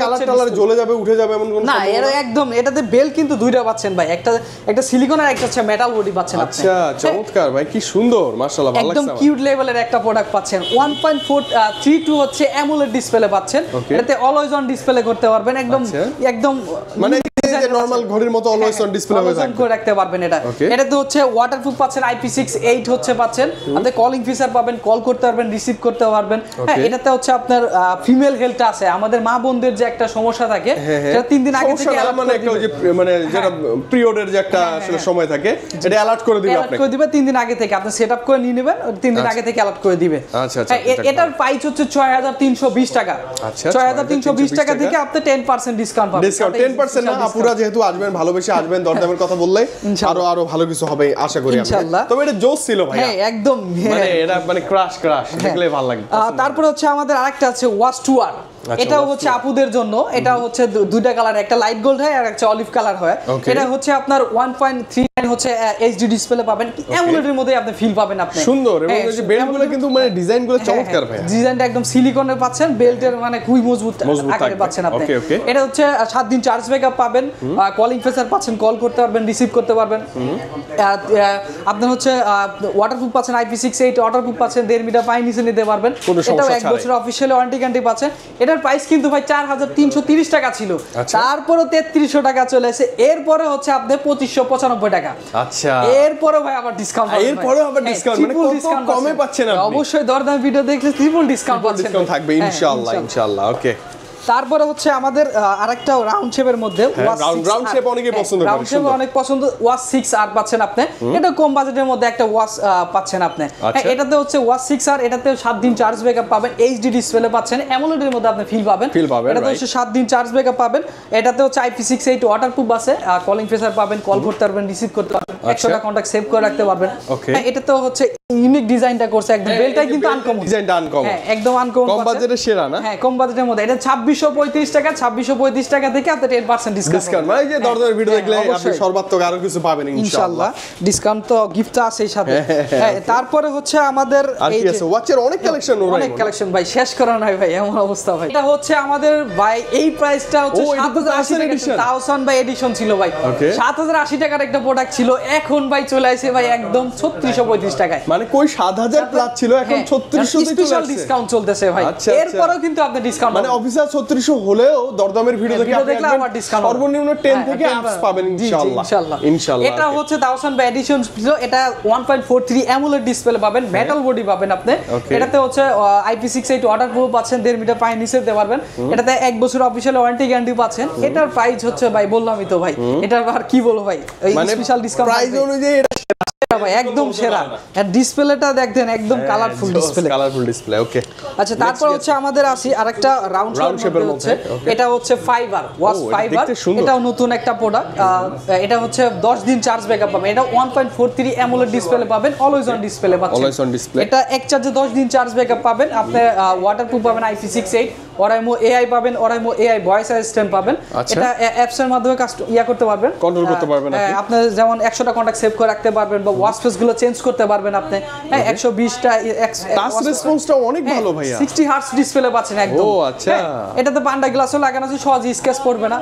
কালার টালার জ্বলে যাবে উঠে যাবে এমন কোন না, এর একদম এটাতে বেল কিন্তু দুইটা পাচ্ছেন ভাই, একটা সিলিকন আর একটা হচ্ছে মেটাল বডি পাচ্ছেন আপনি। আচ্ছা, চমৎকার ভাই, কি সুন্দর মাশাআল্লাহ, ভালো লাগছে। একদম কিউট লেভেলের একটা প্রোডাক্ট পাচ্ছেন। 1.432 হচ্ছে অ্যামোলেড ডিসপ্লে পাচ্ছেন। এটাতে অলওয়েজ অন ডিসপ্লে করতে পারবেন, একদম মানে যে নরমাল ঘড়ির মতো অলওয়েজ অন ডিসপ্লে হয়ে থাকবে, করে রাখতে পারবেন এটা। এটাতে হচ্ছে ওয়াটারপ্রুফ পাচ্ছেন, IP68 হচ্ছে পাচ্ছেন আপনি, কলিং ফিচার পাবেন, কল করতে পারবেন, রিসিভ করতে পারবেন। হ্যাঁ এটাতে হচ্ছে আপনার ফিমেল হেলথ আছে, আমাদের মা বোনদের যে একটা সমস্যা থাকে সেটা 3 দিন আগে থেকে মানে একটা যে মানে যেটা পিরিয়ডের যে একটা আসলে সময় থাকে এটা অ্যালার্ট করে দিবে আপনাকে, করে দিবে 3 দিন আগে থেকে আপনি সেটআপ করে নিয়ে নেবেন, 3 দিন আগে থেকে অ্যালার্ট করে দিবে। আচ্ছা আচ্ছা, এটার প্রাইস হচ্ছে 6320 টাকা। 6320 টাকা থেকে আপনি 10% ডিসকাউন্ট পাবেন। ডিসকাউন্ট 10% না, আপুরা যেহেতু আসবেন ভালোবেসে আসবেন, দরদামের কথা বললে আরো ভালো কিছু হবে আশা করি আমরা। তবে এটা জোস ছিল ভাই, হ্যাঁ একদম, মানে এটা মানে ক্রাশ দেখলে ভালো লাগে। তারপর হচ্ছে আমাদের আরেকটা আছে ওয়াচ 2R। এটাও হচ্ছে আপুদের জন্য, এটা হচ্ছে দুইটা কালার, একটা লাইট গোল্ড হয় আর একটা অলিভ কালার হয়। এটা হচ্ছে আপনার 1.39 হচ্ছে এইচডি ডিসপ্লে পাবেন, অ্যামোলেডের মধ্যে আপনি ফিল পাবেন আপনি, সুন্দর। এবং এই যে বেল্টগুলো কিন্তু মানে ডিজাইনগুলো চমৎকার ভাই, ডিজাইনটা একদম সিলিকনের পাচ্ছেন, বেল্টের মানে খুবই মজবুত আকারে পাচ্ছেন আপনি। এটা হচ্ছে 7 দিন চার্জ ব্যাকআপ পাবেন, কলিং ফিচার পাচ্ছেন, কল করতে পারবেন, রিসিভ করতে পারবেন। আপনার হচ্ছে ওয়াটারপ্রুফ পাচ্ছেন, IP68 ওয়াটারপ্রুফ পাচ্ছেন, 1.5 মিটার পানি নিচে নিতে পারবেন। এটাও 1 বছর অফিশিয়াল ওয়ারেন্টি গ্যারান্টি পাচ্ছেন। এটার প্রাইস কিন্তু ভাই 4330 টাকা ছিল, তারপরে 3300 টাকা চলে এসে, এরপরে হচ্ছে আপনি 2595 টাকা। আচ্ছা, এরপরে ভাই আবার ডিসকাউন্ট, এরপরে আবার ডিসকাউন্ট, মানে কত কমে পাচ্ছেন আপনি। অবশ্যই দরদাম ভিডিও দেখলে ট্রিপল ডিসকাউন্ট পাচ্ছেন, ডিসকাউন্ট থাকবে ইনশাআল্লাহ ইনশাআল্লাহ। ওকে, তারপরে হচ্ছে আমাদের আরেকটা রাউন্ড শেপের মধ্যে রাউন্ড শেপ অনেকে পছন্দ করে, রাউন্ড শেপ অনেক পছন্দ। ওয়াচ 6R পাচ্ছেন আপনি, এটা কম বাজেটের মধ্যে একটা ওয়াচ পাচ্ছেন আপনি। এটাতে হচ্ছে ওয়াচ 6R, এটাতে 7 দিন চার্জ ব্যাকআপ পাবেন, এইচডি ডিসপ্লে পাচ্ছেন, অ্যামোলেডের মধ্যে আপনি ফিল পাবেন। এটাতে হচ্ছে 7 দিন চার্জ ব্যাকআপ পাবেন। এটাতে হচ্ছে IP68 ওয়াটারপ্রুফ আছে, কলিং ফিচার পাবেন, কল করতে পারবেন, রিসিভ করতে পারবেন, 100টা কন্টাক্ট সেভ করে রাখতে পারবেন। এটাতে হচ্ছে ইউনিক ডিজাইনটা করছে একদম, বেলটাই কিন্তু আনকমন, ডিজাইনটা আনকমন, হ্যাঁ একদম আনকমন, কম বাজেটের সেরা না? হ্যাঁ কম বাজেটের মধ্যে এটা 2635 টাকা, 2635 টাকা থেকে আপনি 10% ডিসকাউন্ট, মানে যে দরদার ভিডিও দেখলে আপনি সর্বাত্মক আরো কিছু পাবেন ইনশাআল্লাহ। ডিসকাউন্ট তো গিফট আছে এই সাথে। হ্যাঁ তারপরে হচ্ছে আমাদের এই যে ওয়াচের অনেক কালেকশন, অনেক কালেকশন ভাই, শেষ করা নাই ভাই, এমন অবস্থা ভাই। এটা হচ্ছে আমাদের ভাই এই প্রাইসটা হচ্ছে 7080 টাকা, 1000 বাই এডিশন ছিল ভাই, 7080 টাকার একটা প্রোডাক্ট ছিল, এখন ভাই চলে আসে ভাই একদম 3635 টাকায়। মানে কই 7000 প্লাস ছিল, এখন 3600 তে স্পেশাল ডিসকাউন্ট চলতেছে ভাই। এরপরও কিন্তু আপনি ডিসকাউন্ট মানে অফিসার 3600 হলেও দরদামের ভিডিও দেখলে আমার ডিসকাউন্ট সর্বনিম্ন 10 থেকে আপস পাবেন ইনশাআল্লাহ। ইনশাআল্লাহ এটা হচ্ছে 1000 বাই এডিশন ছিল, এটা 1.43 অ্যামোলেড ডিসপ্লে পাবেন, মেটাল বডি পাবেন আপনি। এটাতে হচ্ছে IP68 ওয়াটারপ্রুফ পাচ্ছেন, 1.5 মিটার পানি নিচে দিতে পারবেন। এটাতে 1 বছর অফিশিয়াল ওয়ারেন্টি গ্যারান্টি পাচ্ছেন। এটার প্রাইস হচ্ছে ভাই বললামই তো ভাই, এটার আর কি বলবো ভাই, এই স্পেশাল ডিসকাউন্ট প্রাইস অনুযায়ী ভাই একদম সেরা। আর ডিসপ্লেটা দেখেন একদম কালারফুল ডিসপ্লে। ওকে আচ্ছা, তারপর হচ্ছে আমাদের আসি আরেকটা রাউন্ড শেপের মধ্যে, এটা হচ্ছে ফাইবার ওয়াচ ফাইবার, এটাও নতুন একটা প্রোডাক্ট। এটা হচ্ছে 10 দিন চার্জ ব্যাকআপ পাবেন, এটা 1.43 অ্যামোলেড ডিসপ্লে পাবেন, অলওয়েজ অন ডিসপ্লে পাচ্ছেন, অলওয়েজ অন ডিসপ্লে। এটা এক চার্জে 10 দিন চার্জ ব্যাকআপ পাবেন, আপনি ওয়াটারপ্রুফ পাবেন, IP68 ওরাইমো AI পাবেন, ওরাইমো AI ভয়েস অ্যাসিস্ট্যান্ট পাবেন। এটা অ্যাপস এর মাধ্যমে করতে পারবেন, কন্ট্রোল করতে পারবেন আপনি যেমন 100টা কন্টাক্ট সেভ করে রাখতে পারবেন, বা ওয়াচ ফেস গুলো চেঞ্জ করতে পারবেন আপনি। হ্যাঁ 120টা টাচ রেসপন্সটা অনেক ভালো ভাইয়া, 60 হার্টজ ডিসপ্লে পাচ্ছেন একদম। ও আচ্ছা, এটাতে পান্ডা গ্লাসও লাগানো আছে, সহজে স্কেচ পড়বে না।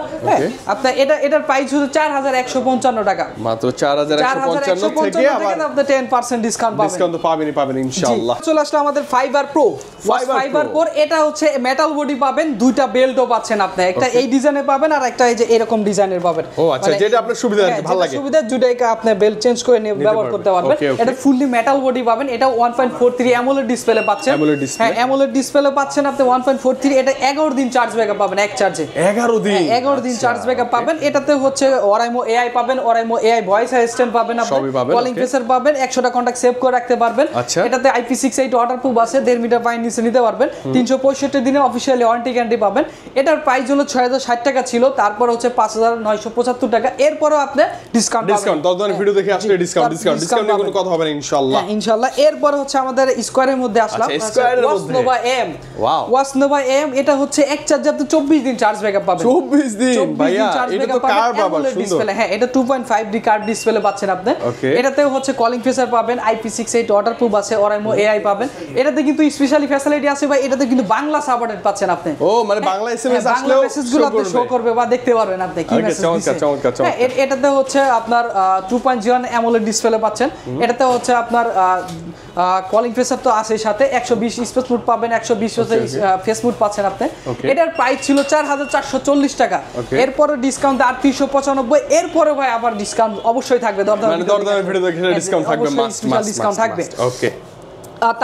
আপনি এটার প্রাইস হচ্ছে 4155 টাকা, মাত্র 4155 থেকে আবার আপনি 10% ডিসকাউন্ট পাবেন। ডিসকাউন্ট তো পাবেন ইনশাআল্লাহ। চলে আসলে আমাদের ফাইবার প্রো, ফাইবার প্রো, এটা হচ্ছে মেটাল বডি পাবেন, দুইটা বেল্টও পাচ্ছেন আপনি, একটা এই ডিজাইনের পাবেন আর একটা এই যে এরকম ডিজাইনের পাবেন। ও আচ্ছা, যেটা আপনার সুবিধা ভালো লাগে, সুবিধা দুটাই আপনি বেল্ট চেঞ্জ করে নিয়ে ব্যবহার করতে পারবেন। এটা ফুললি মেটাল বডি পাবেন, এটা 1.43 অ্যামোলেড ডিসপ্লে পাচ্ছেন, হ্যাঁ অ্যামোলেড ডিসপ্লে পাচ্ছেন আপনি 1.43। এটা 11 দিন চার্জ ব্যাকআপ পাবেন এক চার্জে, 11 দিন চার্জ ব্যাকআপ পাবেন। এটাতে হচ্ছে ওরাইমো AI পাবেন, ওরাইমো AI ভয়েস অ্যাসিস্ট্যান্ট পাবেন আপনি, কলিং ফিচার পাবেন, 100টা কন্টাক্ট সেভ করে রাখতে পারবেন। এটাতে IP68 ওয়াটারপ্রুফ আছে, 1.5 মিটার পানি নিচে নিতে পারবেন, 365 দিনের অফিশিয়ালি ওয়ারেন্টি গ্যারান্টি পাবেন। এটার প্রাইস হলো 6060 টাকা ছিল, তারপর হচ্ছে 5975 টাকা। এরপরও আপনি ডিসকাউন্ট দরদার ভিডিও দেখে আসলে ডিসকাউন্ট কোনো কথা হবে না ইনশাআল্লাহ। হ্যাঁ ইনশাআল্লাহ। এরপর হচ্ছে আমাদের স্কয়ারের মধ্যে আসলাম, watch nova M। Watch nova M এটা হচ্ছে এক চার্জে আপনি 24 দিন চার্জ ব্যাকআপ পাবেন। 24 দিন ভাইয়া, এটা তো কার্ভ বাবা সুন্দর। হ্যাঁ এটা 2.5D কার্ভ ডিসপ্লে পাচ্ছেন আপনি। এটাতে হচ্ছে কলিং ফিচার পাবেন, IP68 ওয়াটারপ্রুফ আছে, ওরাইমো AI পাবেন। এটাতে কিন্তু স্পেশালি ফ্যাসিলিটি আছে ভাই, এটাতে কিন্তু বাংলা সাপোর্টেড পাচ্ছেন আপনি। ও মানে বাংলা এসএমএস আসলেও মেসেজগুলো আপনি শো করবে বা দেখতে পারবেন আপনি কি মেসেজ দিয়েছেন। এটাতে হচ্ছে আপনার 2.0 অ্যামোলেড ডিসপ্লে পাচ্ছেন। এটাতে হচ্ছে আপনার কলিং ফিচার তো আছে, সাথে 120 স্পেস মোড পাবেন, 120 ফেস মোড পাচ্ছেন আপনি। এটার প্রাইস ছিল 4440 টাকা, এরপরে ডিসকাউন্ট 3895। এরপরে ভাই আবার ডিসকাউন্ট অবশ্যই থাকবে, দরদামের ভিডিও দেখে ডিসকাউন্ট থাকবে, ডিসকাউন্ট থাকবে। ওকে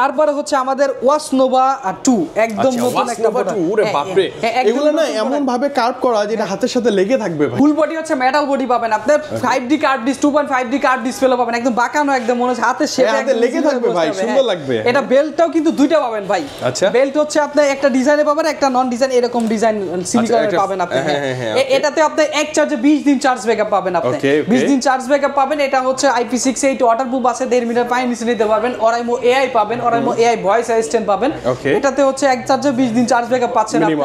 তারপরে হচ্ছে আমাদের ওয়াচ নোভা 2, একদম নতুন একটা প্রোডাক্ট। ওরে বাপ রে, এগুলো না এমন ভাবে কার্ভ করা যেটা হাতের সাথে লেগে থাকবে ভাই। ফুল বডি হচ্ছে মেটাল বডি পাবেন আপনি, 5D curve 2.5D curve display পাবেন, একদম বাঁকানো, একদম মনে হচ্ছে হাতের শেপে একদম লেগে থাকবে ভাই, সুন্দর লাগবে। এটা বেল্টটাও কিন্তু দুইটা পাবেন ভাই। আচ্ছা, বেল্ট হচ্ছে আপনি একটা ডিজাইনে পাবেন, একটা নন ডিজাইন, এরকম ডিজাইন সিলিকনের পাবেন আপনি। এটাতে আপনি এক চার্জে 20 দিন চার্জ ব্যাকআপ পাবেন আপনি, 20 দিন চার্জ ব্যাকআপ পাবেন। এটা হচ্ছে IP68 ওয়াটারপ্রুফ আছে, 1.5 মিটার পানি নিচে নিতে পারবেন, ওরাইমো AI পাবেন, ওরাইমো AI ভয়েস অ্যাসিস্ট্যান্ট পাবেন। এটাতে হচ্ছে এক চার্জে 20 দিন চার্জ ব্যাকআপ পাচ্ছেন আপনি।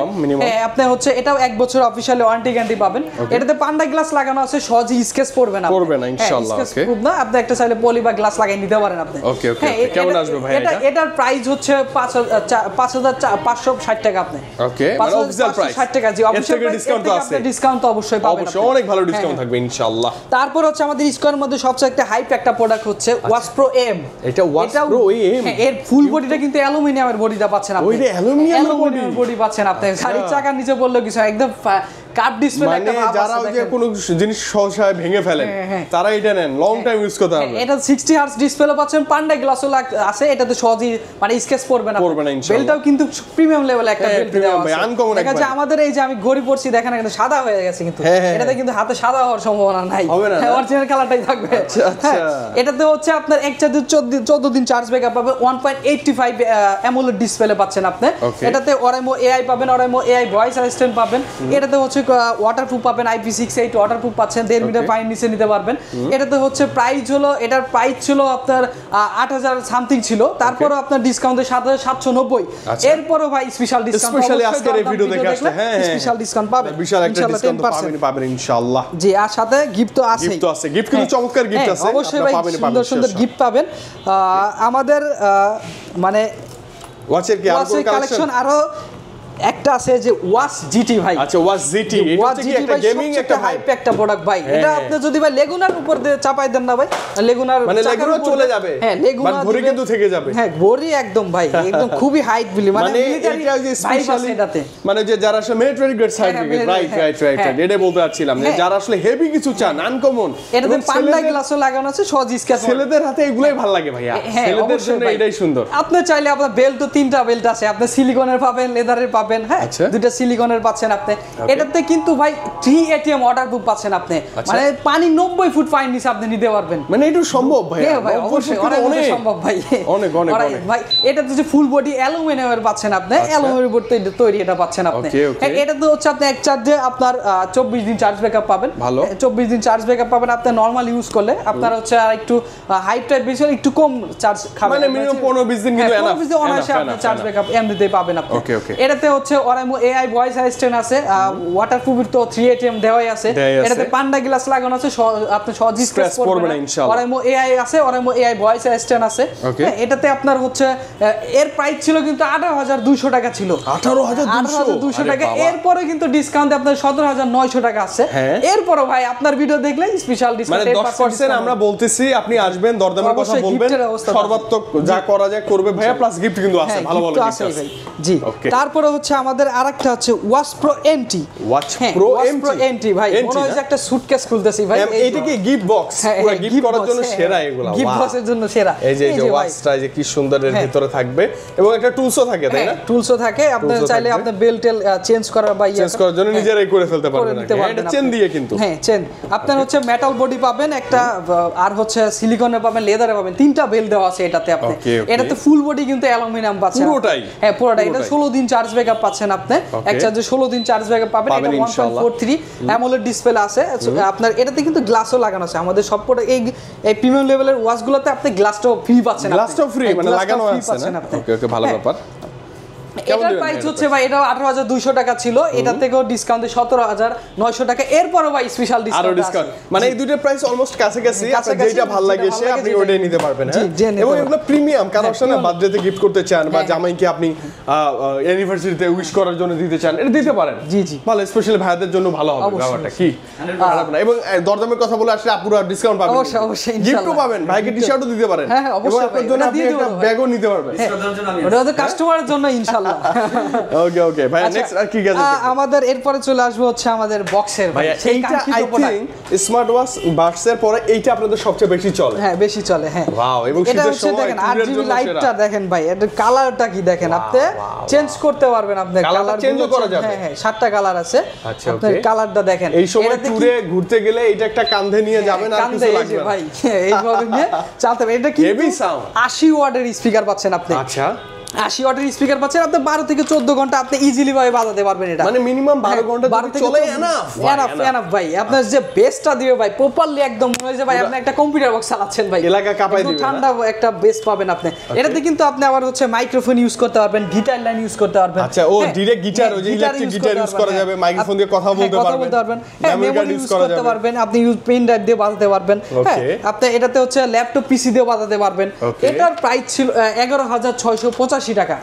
হ্যাঁ আপনি হচ্ছে এটাও 1 বছর অফিশিয়ালি ওয়ারেন্টি গ্যারান্টি পাবেন। এটাতে পান্ডা গ্লাস লাগানো আছে, সহজে স্কেচ পড়বে না ইনশাআল্লাহ। ওকে না, আপনি একটা চাইলে পলি বা গ্লাস লাগিয়ে নিতে পারেন আপনি। ওকে কেমন আসবে ভাই এটা? এটার প্রাইস হচ্ছে 5560 টাকা আপনি। ওকে মানে অফিশিয়াল প্রাইস 60 টাকা, জি অফিশিয়াল ডিসকাউন্ট তো আছে, ডিসকাউন্ট তো অবশ্যই পাবেন, অবশ্যই অনেক ভালো ডিসকাউন্ট থাকবে ইনশাআল্লাহ। তারপর হচ্ছে আমাদের স্কয়ারের মধ্যে সবচেয়ে একটা হাইপ একটা প্রোডাক্ট হচ্ছে ওয়াচ প্রো M। এটা ওয়াচ প্রো M, এর ফুল বডিটা কিন্তু অ্যালুমিনিয়ামের বডিটা পাচ্ছেন আপনি, ওইটা অ্যালুমিনিয়ামের বডি পাচ্ছেন আপনি। গাড়ির চাকার নিচে বললে কিছু একদম কার্ভ ডিসপ্লে একটা ভাব আছে, যারা ওই যে কোনো জিনিস সহসায় ভেঙে ফেলেন তারা এটা নেন, লং টাইম ইউজ করতে পারবে। এটা 60 হার্টজ ডিসপ্লে পাচ্ছেন, পান্ডা গ্লাসও আছে, এটাতে সহজেই মানে স্কেচ পড়বে না ইনশাআল্লাহ। বেলটাও কিন্তু প্রিমিয়াম লেভেল একটা বেল্ট দেওয়া আছে, আনকমন একটা। দেখা যায় আমাদের এই যে আমি ঘড়ি পরছি দেখেন একটা সাদা হয়ে গেছে, কিন্তু এটাতে কিন্তু হাতে সাদা হওয়ার সম্ভাবনা নাই, অরিজিনাল কালারটাই থাকবে। এটাতে হচ্ছে আপনার এক চার্জে 14 দিন চার্জ ব্যাকআপ পাবে, 1.85 অ্যামোলেড ডিসপ্লে পাচ্ছেন আপনি। এটাতে ওরাইমো AI পাবেন, ওরাইমো AI ভয়েস অ্যাসিস্ট্যান্ট পাবেন। এটাতে হচ্ছে ওয়াটারপ্রুফ পাবেন, IP68 ওয়াটারপ্রুফ পাচ্ছেন, 1.5 মিটার পানির নিচে নিতে পারবেন। এটাতে হচ্ছে প্রাইস হলো, এটার প্রাইস ছিল আপনার 8000 সামথিং ছিল, তারপরও আপনার ডিসকাউন্টে 7790। এরপরও ভাই স্পেশাল ডিসকাউন্ট, স্পেশালি আজকের এই ভিডিও দেখে আসলে স্পেশাল ডিসকাউন্ট পাবেন, বিশাল একটা ডিসকাউন্ট পাবেন ইনশাআল্লাহ। জি, আর সাথে গিফট তো আছে, গিফট কিন্তু চমৎকার গিফট আছে, অবশ্যই ভাই সুন্দর সুন্দর গিফট পাবেন। আমাদের মানে ওয়াচের কি আরো কালেকশন আরো একটা আছে যে ওয়াচ জিটি ভাই। আচ্ছা, ওয়াচ জিটি, এটা কি একটা গেমিং একটা হাইপ একটা প্রোডাক্ট ভাই। এটা আপনি যদি ভাই লেগুনার উপর দিয়ে চাপাই দেন না ভাই, লেগুনার মানে লেগুনা চলে যাবে, হ্যাঁ লেগুনা ঘড়ি কিন্তু থেকে যাবে, হ্যাঁ ঘড়ি একদম ভাই একদম খুবই হাইট বিলি, মানে মিলিটারি যে স্পেশালি এটাতে মানে যে যারা আসলে মিলিটারি গ্রেড সার্টিফিকেট, রাইট এটা বলতে যাচ্ছিলাম যে যারা আসলে হেভি কিছু চান, আনকমন, এটাতে পান্ডা গ্লাসও লাগানো আছে, সহজ স্কেচ। ছেলেদের হাতে এগুলাই ভালো লাগে ভাইয়া, ছেলেদের জন্য এটাই সুন্দর। আপনি চাইলে আপনার বেল্ট তো 3টা বেল্ট আছে, আপনি সিলিকনের পাবেন, লেদারের পাবেন, হ্যাঁ সিলিকনের পাচ্ছেন আপনি। এটাতে কিন্তু ভাই 3 ATM ওয়াটারপ্রুফ পাচ্ছেন আপনি, মানে পানি 90 ফুট পানির নিচে আপনি নিতে পারবেন। মানে এটা সম্ভব ভাই? হ্যাঁ ভাই অবশ্যই অনেক সম্ভব ভাই, অনেক ভাই। এটাতে যে ফুল বডি অ্যালুমিনিয়ামের পাচ্ছেন আপনি, অ্যালুমিনিয়ামের উপর তৈরি এটা পাচ্ছেন আপনি। এটা তো হচ্ছে আপনি এক চার্জে আপনার 24 দিন চার্জ ব্যাকআপ পাবেন, ভালো 24 দিন চার্জ ব্যাকআপ পাবেন। আপনি নরমাল ইউজ করলে আপনার হচ্ছে আর একটু হাইট টাইপ বেশি হলে একটু কম চার্জ খাবে, মানে মিনিমাম 15-20 দিন কিন্তু এনাফ, 15-20 দিন অনায়াসে আপনি চার্জ ব্যাকআপ এমনিতে পাবেন আপনি। এটাতে হচ্ছে ওরাইমো AI ভয়েস অ্যাসিস্ট্যান্ট আছে, ওয়াটারপ্রুফের তো 3 ATM দেওয়াই আছে। এটাতে পান্ডা গ্লাস লাগানো আছে, আপনি সহজ স্ক্র্যাচ করবেন না ইনশাআল্লাহ। ওরাইমো AI আছে, ওরাইমো AI ভয়েস অ্যাসিস্ট্যান্ট আছে। এটাতে আপনার হচ্ছে এর প্রাইস ছিল কিন্তু 18200 টাকা ছিল, 18200 টাকা। এরপরে কিন্তু ডিসকাউন্টে আপনার 17900 টাকা আছে। এরপরে ভাই আপনার ভিডিও দেখলে স্পেশাল ডিসকাউন্ট, মানে 10% আমরা বলতেছি, আপনি আসবেন, দরদামের কথা বলবেন, সর্বাত্মক যা করা যায় করবে ভাইয়া, প্লাস গিফট কিন্তু আছে, ভালো ভালো গিফট আছে। জি, তারপরে হচ্ছে আমাদের আরেকটা হচ্ছে watch pro MT. Watch pro MT ভাই মনে হয় একটা সুটকেস খুলতেছি ভাই। এইটা কি গিফট বক্স, পুরো গিফট করার জন্য সেরা এগুলা, গিফট বক্সের জন্য সেরা। এই যে ওয়াচটা যে কি সুন্দর এর ভিতরে থাকবে, এবং একটা টুলসও থাকে, তাই না? টুলসও থাকে, আপনি চাইলে আপনি বেল্ট চেঞ্জ করার বা চেঞ্জ করার জন্য নিজেরাই করে ফেলতে পারবেন। এটা চেন দিয়ে কিন্তু, হ্যাঁ চেন। আপনার হচ্ছে মেটাল বডি পাবেন একটা, আর হচ্ছে সিলিকনের পাবেন, লেদারে পাবেন, 3টা বেল্ট দেওয়া আছে এটাতে আপনি। এটাতে ফুল বডি কিন্তু অ্যালুমিনিয়াম পাচ্ছেন পুরোটাই, হ্যাঁ পুরোটাই। এটা 16 দিন চার্জ ব্যাকআপ পাচ্ছেন আপনি, এক চার্জে 16 দিন চার্জ ব্যাকআপ পাবেন। এটা 1.43 অ্যামোলেড ডিসপ্লে আছে আপনার। এটাতে কিন্তু গ্লাসও লাগানো আছে। আমাদের সবকটা এই প্রিমিয়াম লেভেলের ওয়াচগুলোতে আপনি গ্লাসটাও ফ্রি পাচ্ছেন, গ্লাসটাও ফ্রি মানে লাগানো আছে না? ওকে ভালো ব্যাপার। এটার প্রাইস হচ্ছে ভাই, এটা 18200 টাকা ছিল, এটা থেকেও ডিসকাউন্টে 17900 টাকা। এরপরও ভাই স্পেশাল ডিসকাউন্ট, মানে এই দুইটা প্রাইস অলমোস্ট কাছাকাছি, আপনার যেটা ভালো লাগে সে আপনি ওটাই নিতে পারবেন। এবং এগুলো প্রিমিয়াম, কারণ আসলে বার্থডেতে গিফট করতে চান বা জামাইকে আপনি অ্যানিভার্সারিতে উইশ করার জন্য দিতে চান, এটা দিতে পারেন। জি জি, ভালো, স্পেশালি ভাইদের জন্য ভালো হবে ব্যাপারটা কি। এবং দরদামের কথা বলে আসলে আপুরা ডিসকাউন্ট পাবেন, অবশ্যই অবশ্যই গিফটও পাবেন, ভাইকে টি-শার্টও দিতে পারেন, এবং আপনার জন্য আপনি একটা ব্যাগও নিতে পারবেন, ওটা তো কাস্টমারের জন্য ইনশাআল্লাহ। ওকে ওকে ভাই, নেক্সট আর কি গ্যাজেট আমাদের এরপরে চলে আসবে হচ্ছে আমাদের বক্সের ভাই। এইটা আই থিং স্মার্ট ওয়াচ বাডসের পরে এইটা আপনাদের সবচেয়ে বেশি চলে। হ্যাঁ বেশি চলে, হ্যাঁ। ওয়াও, এবং শীতের সময় দেখেন RGB লাইটটা দেখেন ভাই, এটা কালারটা কি দেখেন, আপনি চেঞ্জ করতে পারবেন, আপনি কালার চেঞ্জও করা যাবে। হ্যাঁ 7টা কালার আছে। আচ্ছা আপনি কালারটা দেখেন। এই সময় ট্যুরে ঘুরতে গেলে এটা একটা কাঁধে নিয়ে যাবেন, আর কিছু লাগবে না ভাই, এইভাবে নিয়ে চালাতে হবে। এটা কি হেভি সাউন্ড, 80 ওয়াটের স্পিকার পাচ্ছেন আপনি। আচ্ছা 80 ওয়াটের স্পিকার পাচ্ছেন আপনি, 12 থেকে 14 ঘন্টা আপনি ইজিলি ভাবে বাজাতে পারবেন। এটা মানে মিনিমাম 12 ঘন্টা চলে, এনাফ ভাই। আপনার যে বেসটা দিবে ভাই প্রপারলি, একদম মনে হয় যে ভাই আপনি একটা কম্পিউটার বক্স চালাচ্ছেন ভাই, এলাকা কাঁপায় দিবে, ঠান্ডা একটা বেস পাবেন আপনি। এটাতে কিন্তু আপনি আবার হচ্ছে মাইক্রোফোন ইউজ করতে পারবেন, গিটার লাইন ইউজ করতে পারবেন। আচ্ছা, ও ডাইরেক্ট গিটার, ওই যে ইলেকট্রিক গিটার ইউজ করা যাবে, মাইক্রোফোন দিয়ে কথা বলতে পারবেন, মেমরি কার্ড ইউজ করতে পারবেন, আপনি পেন ড্রাইভ দিয়ে বাজাতে পারবেন। হ্যাঁ, আপনি এটাতে হচ্ছে ল্যাপটপ পিসি দিয়ে বাজাতে পারবেন। এটার প্রাইস ছিল 11685 টাকা।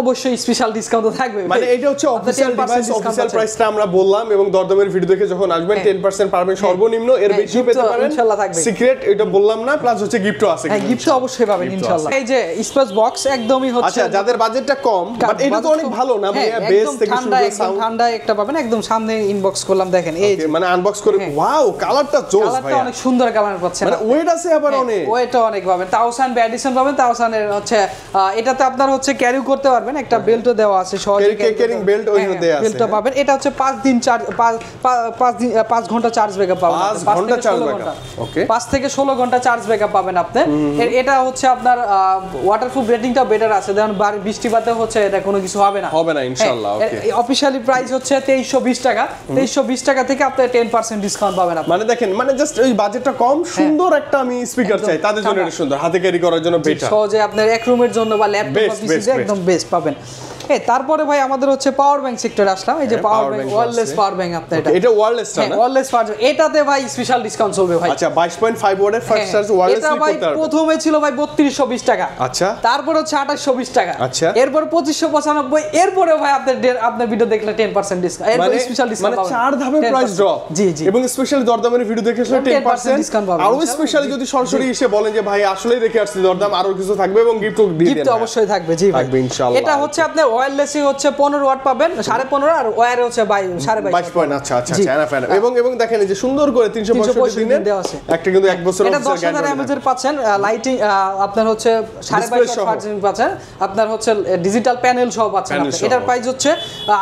অবশ্যই স্পেশাল ডিসকাউন্ট থাকবে, মানে এটা হচ্ছে অফিশিয়াল ডিভাইস, অফিশিয়াল প্রাইসটা আমরা বললাম, এবং দরদামের ভিডিও দেখে যখন আসবেন 10% পাবেন সর্বনিম্ন, এর বেশিও পেতে পারেন ইনশাআল্লাহ থাকবে। সিক্রেট এটা বললাম না, প্লাস হচ্ছে গিফটও আছে। হ্যাঁ গিফটও অবশ্যই পাবেন ইনশাআল্লাহ। এই যে স্পেস বক্স একদমই হচ্ছে, আচ্ছা যাদের বাজেটটা কম, বাট এটা তো অনেক ভালো না ভাই, বেস থেকে শুরু করে সাউন্ড ঠান্ডা একটা পাবেন, একদম সামনে ইনবক্স করলাম দেখেন, এই যে মানে আনবক্স করে ওয়াও, কালারটা জোস ভাই, কালারটা অনেক সুন্দর কালার পাচ্ছেন, মানে ওয়েট আছে আবার অনেক, ওয়েটটা অনেক পাবেন। 1000 এডিশন পাবেন, 1000 এর হচ্ছে এটাতে আপনার হচ্ছে ক্যারি করতে পারবেন, একটা বেল্টও দেওয়া আছে, সহজে ক্যারিং বেল্ট ওইখানে দেয়া আছে, বেল্টটা পাবেন। এটা হচ্ছে 5 দিন চার্জ 5 ঘন্টা চার্জ ব্যাকআপ পাবেন, 5 ঘন্টা চার্জ ব্যাকআপ। ওকে, 5 থেকে 16 ঘন্টা চার্জ ব্যাকআপ পাবেন আপনি। এটা হচ্ছে আপনার ওয়াটারপ্রুফ রেটিংটা বেটার আছে, যেমন বৃষ্টিপাতে হচ্ছে এটা কোনো কিছু হবে না ইনশাআল্লাহ। ওকে, অফিশিয়ালি প্রাইস হচ্ছে 2320 টাকা। 2320 টাকা থেকে আপনি 10% ডিসকাউন্ট পাবেন আপনি। মানে দেখেন, মানে জাস্ট ওই বাজেটটা কম, সুন্দর একটা আমি স্পিকার চাই, তাদের জন্য এটা সুন্দর, হাতে ক্যারি করার জন্য বেটার, সহজে আপনার এক রুমের জন্য বা ল্যাপটপ বা পিসিতে একদম বেস্ট পাবেন। তারপরে ভাই আমাদের হচ্ছে পাওয়ার ব্যাংক সেক্টরে আসলাম। এই যে power bank, wireless power bank আপনার, এটা ওয়্যারলেস না? ওয়্যারলেস পাওয়ার ব্যাংক, এটাতে ভাই স্পেশাল ডিসকাউন্ট চলবে ভাই। আচ্ছা, 22.5 ওয়াটের ফাস্ট চার্জ ওয়্যারলেস এটা ভাই প্রথমে ছিল ভাই 3220 টাকা। আচ্ছা, তারপর হচ্ছে 2820 টাকা। আচ্ছা, এরপর 2595, এরপরে ভাই আপনার ভিডিও দেখলে 10% ডিসকাউন্ট, এরপর স্পেশাল ডিসকাউন্ট পাবেন। মানে 4 ধাপে প্রাইস ড্রপ। জি জি, এবং স্পেশালি দরদামের ভিডিও দেখে আসলে 10% ডিসকাউন্ট পাবেন। আর স্পেশালি যদি সরাসরি এসে বলেন যে ভাই আসলেই দেখে আসছি দরদাম আরো কিছু থাকবে এবং গিফট দিয়ে দেন, গিফট অবশ্যই থাকবে। জি ভাই, থাকবে ইনশাআল্লাহ। এটা হচ্ছে আপনি ওয়্যারলেসই হচ্ছে 15 ওয়াট পাবেন, 15.5, আর ওয়্যারে হচ্ছে 22.5 পয়েন্ট। আচ্ছা আচ্ছা আচ্ছা, এবং দেখেন এই যে সুন্দর করে 365 দিনের দেওয়া আছে, একটা কিন্তু 1 বছর এটা 10000 mAh এর পাচ্ছেন, লাইটিং আপনার হচ্ছে 22.5 ওয়াট চার্জিং পাচ্ছেন, আপনার হচ্ছে ডিজিটাল প্যানেল সহ পাচ্ছেন। এটার প্রাইস হচ্ছে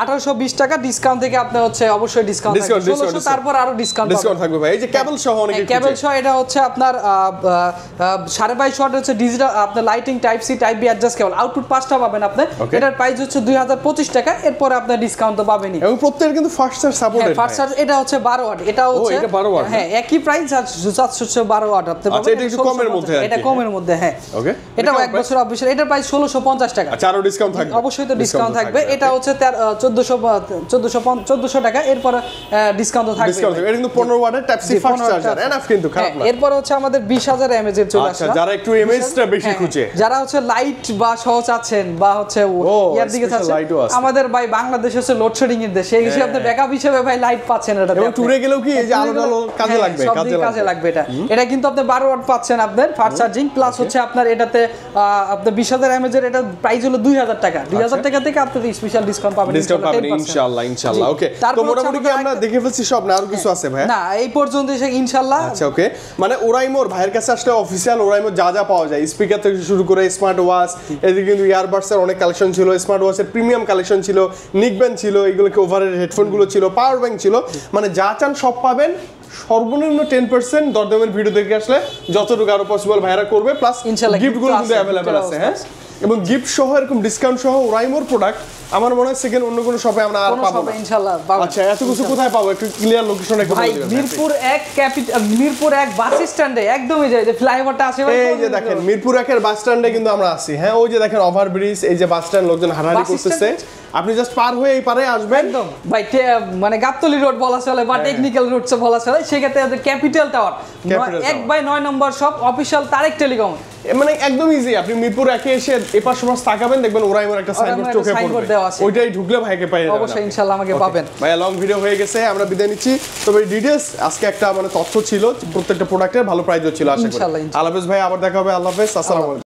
1820 টাকা, ডিসকাউন্ট থেকে আপনি হচ্ছে অবশ্যই ডিসকাউন্ট থাকবে 1600, তারপর আরো ডিসকাউন্ট থাকবে ভাই। এই যে কেবল সহ অনেক কেবল সহ, এটা হচ্ছে আপনার 22.5 ওয়াট হচ্ছে ডিজিটাল আপনার lighting type C type B adjust cable, output 5টা পাবেন আপনি। এটার প্রাইস হচ্ছে 2025 টাকা, এরপর আপনার ডিসকাউন্ট তো পাবেনই। এবং প্রত্যেকটা কিন্তু fast charge supported. Fast charge এটা হচ্ছে 12 ওয়াট, এটা হচ্ছে এটা 12 ওয়াট, হ্যাঁ একই প্রাইস, আর হচ্ছে 12 ওয়াট আপনি পাবেন। আচ্ছা, এটা একটু কমের মধ্যে, এটা কমের মধ্যে, হ্যাঁ। ওকে, এটা 1 বছর অফিশিয়াল, এটার প্রাইস 1650 টাকা। আচ্ছা, আরো ডিসকাউন্ট থাকবে, অবশ্যই তো ডিসকাউন্ট থাকবে। এটা হচ্ছে 1400 টাকা, এরপর ডিসকাউন্ট থাকবে। এটা কিন্তু 15 ওয়াটের type C fast charger, enough কিন্তু খারাপ না। এরপর হচ্ছে আমাদের 20000 mAh এর চলে আসছে। আচ্ছা, যারা একটু এমএএইচটা বেশি খুঁজে, যারা হচ্ছে লাইট বা সহজ আছেন বা হচ্ছে ইয়ার দিকে যাচ্ছেন, আমাদের ভাই বাংলাদেশ হচ্ছে লোডশেডিং এর দেশ, এই হিসেবে আপনি ব্যাকআপ হিসেবে ভাই লাইট পাচ্ছেন। এটা এবং টুরে গেলেও কি এই যে আলো কাজে লাগবে, কাজে লাগবে। এটা কিন্তু আপনি 12 ওয়াট পাচ্ছেন আপনার ফাস্ট চার্জিং, প্লাস হচ্ছে আপনার এটাতে আপনার 20000 mAh এর এটা প্রাইস হলো 2000 টাকা। 2000 টাকা থেকে আপনি স্পেশাল ডিসকাউন্ট পাবেন ইনশাআল্লাহ ইনশাআল্লাহ। ওকে, তো মোটামুটি কি আমরা দেখে ফেলছি সব, না আরো কিছু আছে ভাই? না, এই পর্যন্ত ইনশাআল্লাহ। আচ্ছা, ওকে, মানে ওরাইমোর ভাইয়ের কাছে আসলে অফিশিয়াল ওরাইমোর যা যা পাওয়া যায়, স্পিকার থেকে শুরু করে স্মার্ট ওয়াচ, এদিকে কিন্তু ইয়ারবাডস এর অনেক কালেকশন ছিল, স্মার্ট ওয়াচের প্রিমিয়াম কালেকশন ছিল, নিকব্যান্ড ছিল, এগুলো কি ওভারের হেডফোন গুলো ছিল, পাওয়ার ব্যাংক ছিল, মানে যা চান সব পাবেন। সর্বনিম্ন 10% দরদামের ভিডিও দেখে আসলে যতটুকু আরো পসিবল ভাইরা করবে, প্লাস গিফট গুলো কিন্তু अवेलेबल আছে, হ্যাঁ। এবং গিফট সহ এরকম ডিসকাউন্ট সহ ওরাইমোর প্রোডাক্ট আমার মনে হয় সেকেন্ড অন্য কোনো শপে আমরা আর পাবো না ইনশাআল্লাহ। আচ্ছা, এত কিছু কোথায় পাবো, একটু ক্লিয়ার লোকেশন একটু বলে দিবেন। মিরপুর 1 বাস স্ট্যান্ডে একদমই যে ফ্লাইওভারটা আছে, এই যে দেখেন মিরপুর 1 এর বাস স্ট্যান্ডে কিন্তু আমরা আছি, হ্যাঁ। ওই যে দেখেন ওভারব্রিজ, এই যে বাস স্ট্যান্ড, লোকজন হাঁটাহাঁটি করতেছে, আপনি জাস্ট পার হয়ে এই পারে আসবেন একদম ভাই। মানে গাবতলী রোড বলা চলে বা টেকনিক্যাল রোড বলা চলে, সেক্ষেত্রে ক্যাপিটাল টাওয়ার 1/9 নম্বর শপ, অফিশিয়াল তারেক টেলিকম, মানে একদম ইজি। আপনি মিরপুর 1 এ এসে এপাশ সমাজ তাকাবেন, দেখবেন ওরাইমোর একটা সাইনবোর্ড চোখে পড়বে, ওইটাই ঢুকলে ভাইকে পাই যাবেন অবশ্যই ইনশাআল্লাহ, আমাকে পাবেন। ভাই লং ভিডিও হয়ে গেছে, আমরা বিদায় নিচ্ছি। তবে ডিটেইলস আজকে একটা মানে তথ্য ছিল, প্রত্যেকটা প্রোডাক্টের ভালো প্রাইসও ছিল, আশা করি। আল্লাহ হাফেজ ভাই, আবার দেখা হবে। আল্লাহ হাফেজ, আসসালামু আলাইকুম।